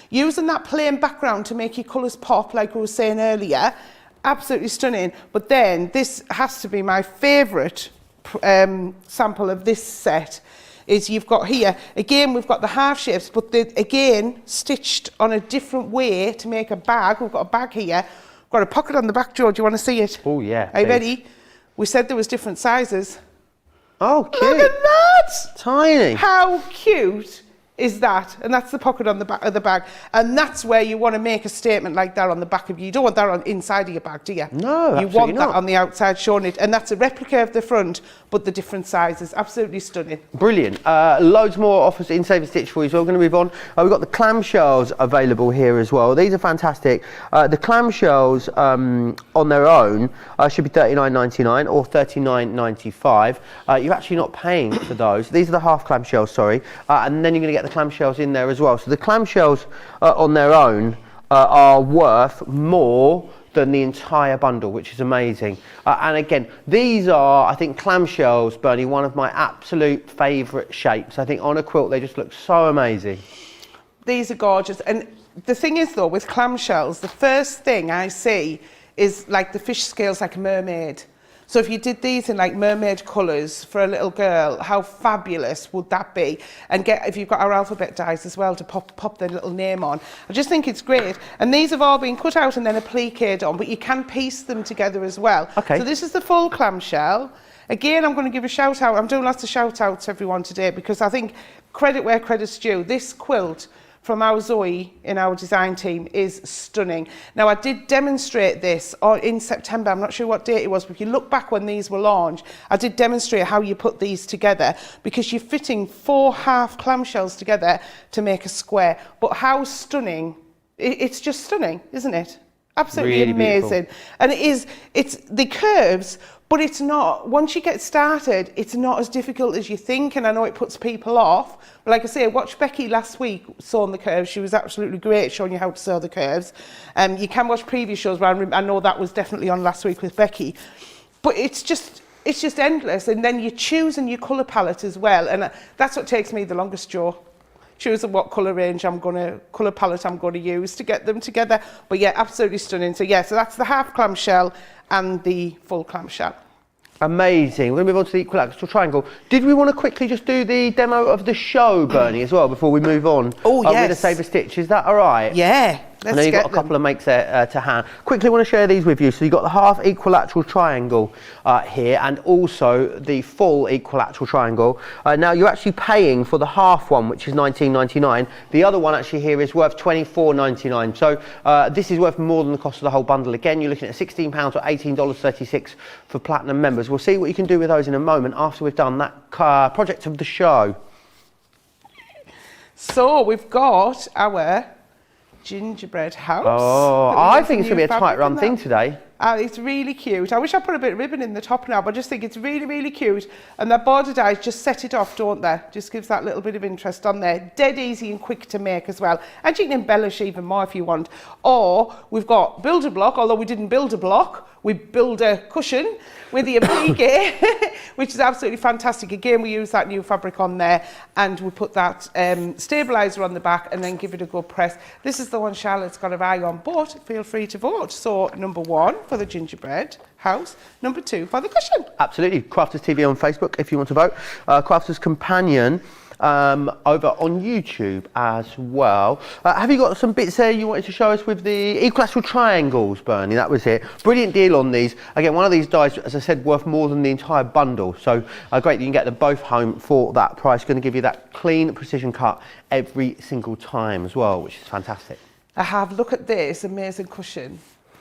using that plain background to make your colours pop, like we were saying earlier. Absolutely stunning. But then this has to be my favourite sample of this set. Is you've got here, again, we've got the half shapes, but again, stitched on a different way to make a bag. We've got a bag here. We've got a pocket on the back, George. Do you want to see it? Oh, yeah. Are you ready? We said there was different sizes. Oh, cute. Look at that! Tiny. How cute is that? And that's the pocket on the back of the bag. And that's where you want to make a statement like that on the back of you. You don't want that on inside of your bag, do you? No, you want that on the outside showing it. And that's a replica of the front, but the different sizes. Absolutely stunning. Brilliant. Loads more offers in Save a Stitch for you. So we're going to move on. We've got the clamshells available here as well. These are fantastic. The clamshells on their own should be $39.99 or $39.95. You're actually not paying for those. These are the half clamshells, sorry. And then you're going to get the clamshells in there as well. So the clamshells on their own are worth more than the entire bundle, which is amazing. And again, these are, I think, clamshells, Bernie, one of my absolute favourite shapes. I think on a quilt they just look so amazing. These are gorgeous. And the thing is, though, with clamshells, the first thing I see is like the fish scales, like a mermaid. So if you did these in like mermaid colours for a little girl, how fabulous would that be? And if you've got our alphabet dies as well to pop their little name on. I just think it's great. And these have all been cut out and then appliqued on, but you can piece them together as well. Okay. So this is the full clamshell. Again, I'm going to give a shout out. I'm doing lots of shout outs to everyone today, because I think credit where credit's due. This quilt from our Zoe in our design team is stunning. Now, I did demonstrate this in September. I'm not sure what date it was, but if you look back when these were launched, I did demonstrate how you put these together, because you're fitting 4 half clamshells together to make a square. But how stunning, it's just stunning, isn't it? Absolutely really amazing. Beautiful. And it's the curves, but it's not, once you get started, it's not as difficult as you think, and I know it puts people off. But like I say, I watched Becky last week sewing the curves. She was absolutely great showing you how to sew the curves. You can watch previous shows, where I know that was definitely on last week with Becky. But it's just endless, and then you're choosing your colour palette as well, and that's what takes me the longest, Joe. Choosing what colour palette I'm going to use to get them together. But yeah, absolutely stunning. So yeah, so that's the half clamshell and the full clamshell. Amazing. We're going to move on to the equilateral triangle. Did we want to quickly just do the demo of the show, Bernie, as well, before we move on? Oh, yes. With a Save a Stitch, is that all right? Yeah. I know you've got a couple of makes there to hand. Quickly want to share these with you. So you've got the half equilateral triangle here, and also the full equilateral triangle. Now you're actually paying for the half one, which is $19.99. The other one actually here is worth $24.99. So this is worth more than the cost of the whole bundle. Again, you're looking at £16 or $18.36 for platinum members. We'll see what you can do with those in a moment after we've done that project of the show. So we've got our gingerbread house. Oh, I think it's going to be a tight run thing today. It's really cute. I wish I put a bit of ribbon in the top now, but I just think it's really, really cute. And the border dies just set it off, don't they? Just gives that little bit of interest on there. Dead easy and quick to make as well. And you can embellish even more if you want. Or we've got build a block, although we didn't build a block. We build a cushion with the applique, which is absolutely fantastic. Again, we use that new fabric on there, and we put that stabiliser on the back and then give it a good press. This is the one Charlotte's got her eye on, but feel free to vote. So number 1 for the gingerbread house, number 2 for the cushion. Absolutely. Crafters TV on Facebook if you want to vote. Crafters Companion over on YouTube as well. Have you got some bits there you wanted to show us with the equilateral triangles, Bernie? That was it. Brilliant deal on these. Again, one of these dies, as I said, worth more than the entire bundle. So great that you can get them both home for that price. Going to give you that clean precision cut every single time as well, which is fantastic. Look at this amazing cushion.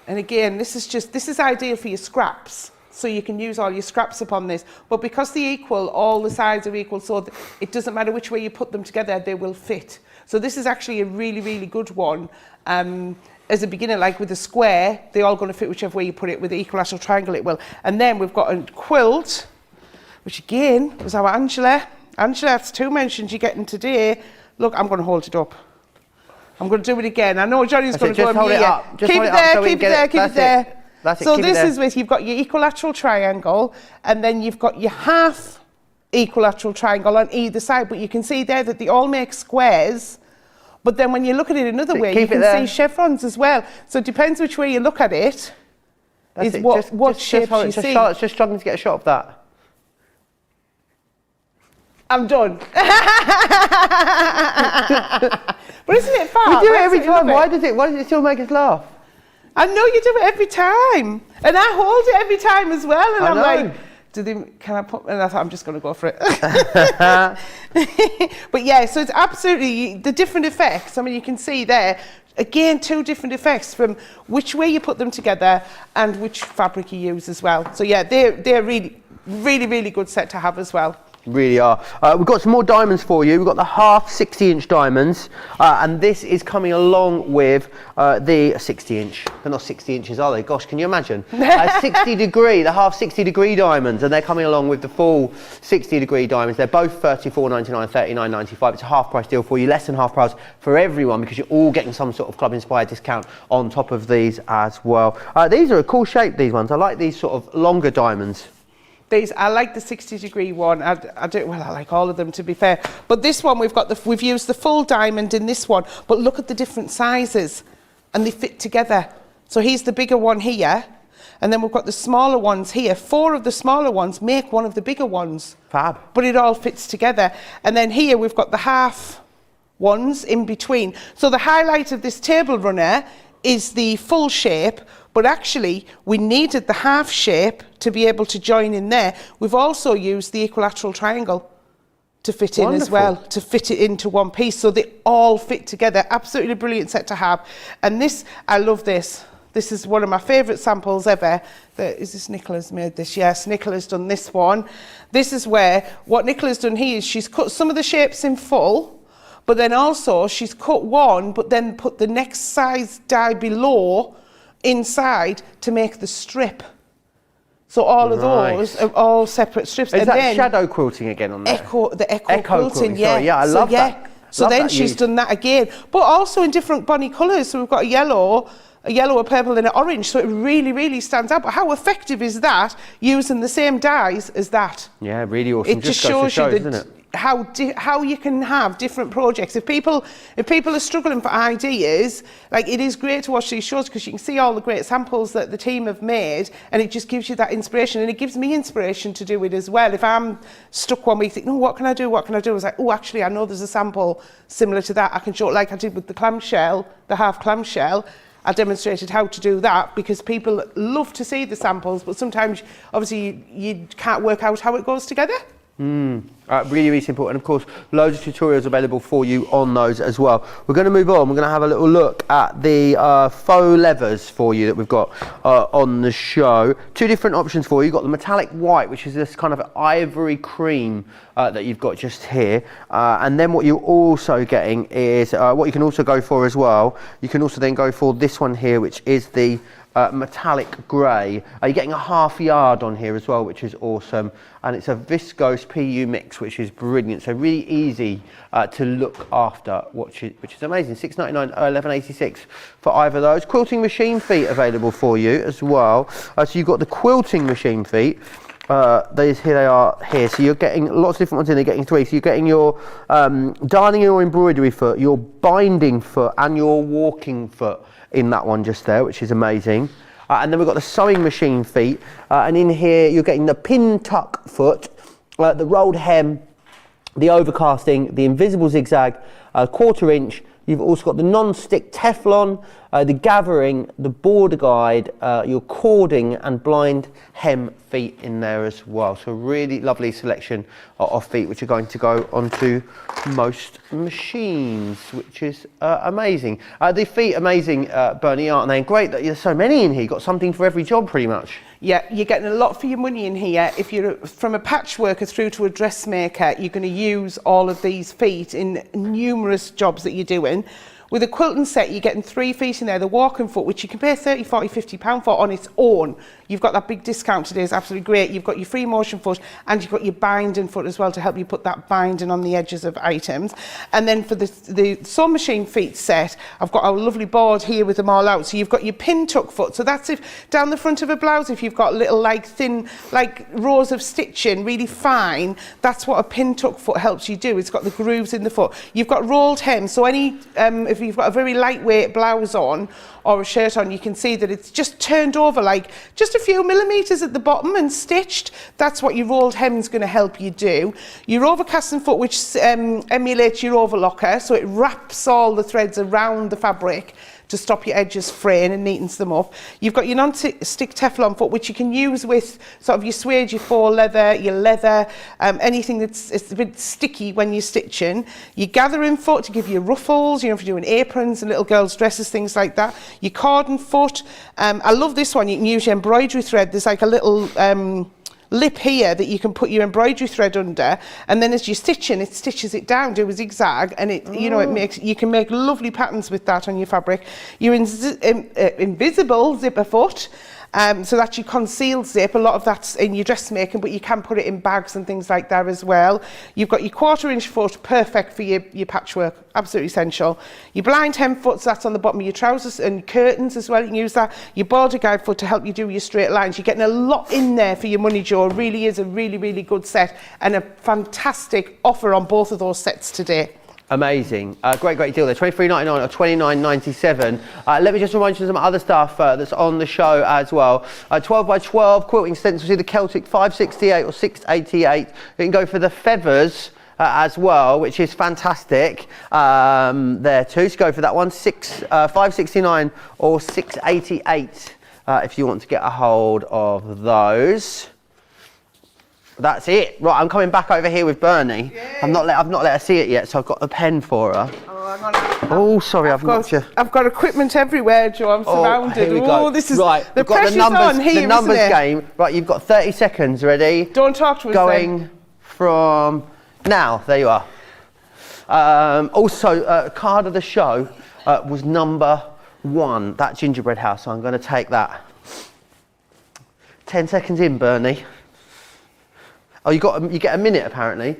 And again, this is ideal for your scraps. So you can use all your scraps upon this, but because they're equal, all the sides are equal, so it doesn't matter which way you put them together, they will fit. So this is actually a really, really good one. As a beginner, like with a square, they're all going to fit whichever way you put it. With the equilateral triangle, it will. And then we've got a quilt, which again was our Angela. Angela, that's 2 mentions you're getting today. Look, I'm going to hold it up. I'm going to do it again. I know Johnny's going to go and keep it there, keep it there, keep it there. So this is with, you've got your equilateral triangle, and then you've got your half equilateral triangle on either side, but you can see there that they all make squares, but then when you look at it another way, you can see chevrons as well. So it depends which way you look at it, what shape you see. Charlotte's just struggling to get a shot of that. I'm done. But isn't it fun? We do it every time. Why does it still make us laugh? I know you do it every time, and I hold it every time as well, and I'm like, can I put, and I thought I'm just going to go for it. But yeah, so it's absolutely the different effects. I mean, you can see there, again, 2 different effects from which way you put them together and which fabric you use as well. So yeah, they're really, really, really good set to have as well. Really are. We've got some more diamonds for you. We've got the half 60-inch diamonds, and this is coming along with the 60-inch. They're not 60 inches, are they? Gosh, can you imagine? 60-degree, the half 60-degree diamonds, and they're coming along with the full 60-degree diamonds. They're both $34.99, $39.95. It's a half-price deal for you, less than half price for everyone, because you're all getting some sort of club-inspired discount on top of these as well. These are a cool shape, these ones. I like these sort of longer diamonds. I like the 60-degree one. I like all of them, to be fair. But this one, we've used the full diamond in this one. But look at the different sizes, and they fit together. So here's the bigger one here, and then we've got the smaller ones here. 4 of the smaller ones make one of the bigger ones. Fab. But it all fits together. And then here we've got the half ones in between. So the highlight of this table runner is the full shape, but actually we needed the half shape to be able to join in there. We've also used the equilateral triangle to fit in as well, to fit it into one piece, so they all fit together. Absolutely brilliant set to have. And this, I love this. This is one of my favourite samples ever. Is this Nicola's made this? Yes, Nicola's done this one. This is where, what Nicola's done here is she's cut some of the shapes in full, but then also she's cut one, but then put the next size die below inside to make the strip. So all of those are all separate strips. Is that shadow quilting again on there? The echo quilting, yeah. Sorry, yeah, I love that. So then she's done that again, but also in different bonny colours. So we've got a yellow, a purple and an orange, so it really, really stands out. But how effective is that, using the same dyes as that? Yeah, really awesome. It just shows you that, isn't it? how you can have different projects. If people are struggling for ideas, like, it is great to watch these shows because you can see all the great samples that the team have made, and it just gives you that inspiration, and it gives me inspiration to do it as well. If I'm stuck one week thinking, what can I do? I was like, oh, actually, I know there's a sample similar to that. I can show it, like I did with the clamshell, the half clamshell. I demonstrated how to do that because people love to see the samples, but sometimes, obviously, you can't work out how it goes together. Really, really simple, and of course loads of tutorials available for you on those as well. We're going to move on. We're going to have a little look at the faux leathers for you that we've got on the show. Two different options for you. You've got the metallic white, which is this kind of ivory cream that you've got just here, and then what you're also getting is what you can also go for as well. You can also then go for this one here, which is the metallic grey. You're getting a half yard on here as well, which is awesome, and it's a viscose PU mix, which is brilliant. So really easy to look after, which is amazing. $6.99, $11.86 for either of those. Quilting machine feet available for you as well. So you've got the quilting machine feet. Here they are here. So you're getting lots of different ones in there, getting three. So you're getting your darning or embroidery foot, your binding foot, and your walking foot in that one just there, which is amazing. And then we've got the sewing machine feet, and in here you're getting the pin tuck foot, the rolled hem, the overcasting, the invisible zigzag, 1/4 inch. You've also got the non-stick Teflon, the gathering, the border guide, your cording and blind hem feet in there as well. So really lovely selection of feet which are going to go onto most machines, which is amazing. The feet amazing, Bernie, aren't they? And great that there's so many in here. You've got something for every job pretty much. Yeah, you're getting a lot for your money in here. If you're from a patchworker through to a dressmaker, you're going to use all of these feet in numerous jobs that you're doing. With a quilting set, you're getting 3 feet in there. The walking foot, which you can pay £30, £40, £50 for on its own. You've got that big discount today, it's absolutely great. You've got your free motion foot, and you've got your binding foot as well to help you put that binding on the edges of items. And then for the sewing machine feet set, I've got a lovely board here with them all out. So you've got your pin tuck foot. So that's if down the front of a blouse, if you've got little like thin like rows of stitching, really fine, that's what a pin tuck foot helps you do. It's got the grooves in the foot. You've got rolled hem. So any if you've got a very lightweight blouse on or a shirt on, you can see that it's just turned over like just a few millimetres at the bottom and stitched. That's what your rolled hem's going to help you do. Your overcasting foot, which emulates your overlocker, so it wraps all the threads around the fabric to stop your edges fraying and neatens them up. You've got your non-stick Teflon foot, which you can use with sort of your suede, your faux leather, your leather, anything that's a bit sticky when you're stitching. Your gathering foot to give you ruffles, you know, if you're doing aprons and little girls' dresses, things like that. Your cordon foot. I love this one. You can use your embroidery thread. There's like a little lip here that you can put your embroidery thread under, and then as you're stitching, it stitches it down, do a zigzag, and it, you know, you can make lovely patterns with that on your fabric. Your invisible zipper foot. So that's your concealed zip. A lot of that's in your dressmaking, but you can put it in bags and things like that as well. You've got your 1/4 inch foot, perfect for your patchwork, absolutely essential. Your blind hem foot, so that's on the bottom of your trousers and curtains as well, you can use that. Your border guide foot to help you do your straight lines. You're getting a lot in there for your money, Joe. It really is a really, really good set, and a fantastic offer on both of those sets today. Amazing. Great deal there. $23.99 or $29.97. Let me just remind you of some other stuff that's on the show as well. 12 by 12 quilting stencils, either Celtic 568 or 688. You can go for the feathers as well, which is fantastic there too. So go for that one, 569 or 688 if you want to get a hold of those. That's it. Right, I'm coming back over here with Bernie. Yay. I've not let her see it yet, so I've got the pen for her. Oh, sorry, I've got you. I've got equipment everywhere, Joe. I'm surrounded. Here we go. Oh, this is right. The pressure's on here, the numbers isn't it? game. Right, you've got 30 seconds. Ready? Don't talk to us. Going from now. There you are. Also, card of the show was number 1. That gingerbread house. So I'm going to take that. 10 seconds in, Bernie. Oh, you get a minute apparently.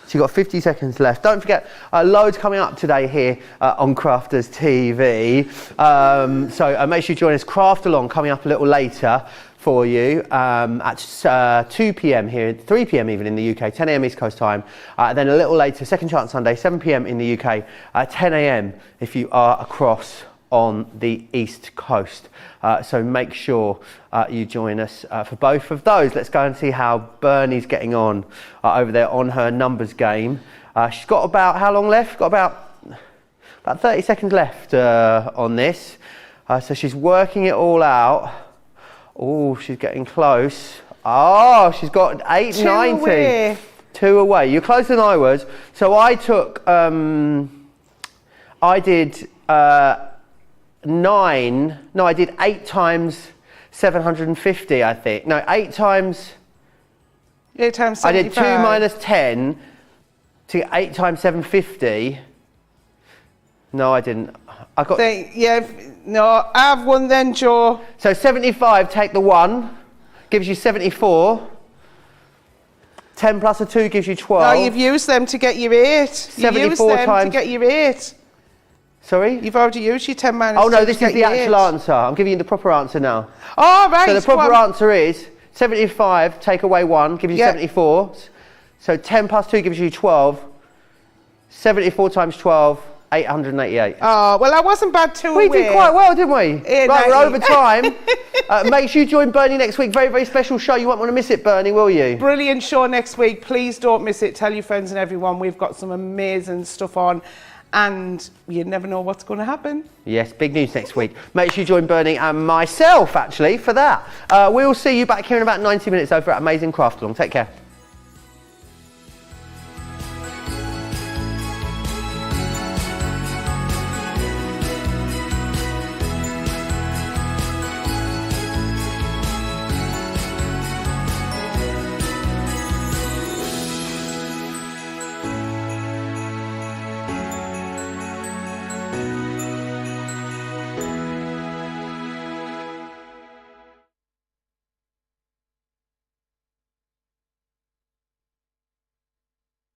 So you've got 50 seconds left. Don't forget, loads coming up today here on Crafters TV. So make sure you join us. Craft Along coming up a little later. for you at 2 p.m. here, 3 p.m. even in the UK, 10 a.m. East Coast time. Then a little later, Second Chance Sunday, 7 p.m. in the UK, 10 a.m. if you are across on the East Coast. So make sure you join us for both of those. Let's go and see how Bernie's getting on over there on her numbers game. She's got about, how long left? Got about 30 seconds left on this. So she's working it all out. Oh, she's getting close. Oh, she's got 890. 2 away. 2 away. You're closer than I was. So I took, I did 8 times 750, I think. No, 8 times... 8 times 75. I did 2 minus 10 to get 8 times 750. No, I didn't. I got... No, I've won then, Joe. So 75, take the 1, gives you 74. 10 plus a 2 gives you 12. No, you've used them to get your 8. 74 times... to get your 8. Sorry? You've already used your 10 minus 2. Oh no, this is the actual 8. answer. I'm giving you the proper answer now. Oh, right. So the proper answer is 75, take away 1, gives you 74. So 10 plus 2 gives you 12. 74 times 12, 888. Oh, well, I wasn't bad too. We did quite well, didn't we? Yeah, right, we're over time. Make sure you join Bernie next week. Very, very special show. You won't want to miss it, Bernie, will you? Brilliant show next week. Please don't miss it. Tell your friends and everyone. We've got some amazing stuff on. And you never know what's going to happen. Yes, big news next week. Make sure you join Bernie and myself, actually, for that. We'll see you back here in about 90 minutes over at Amazing Craft Along. Take care.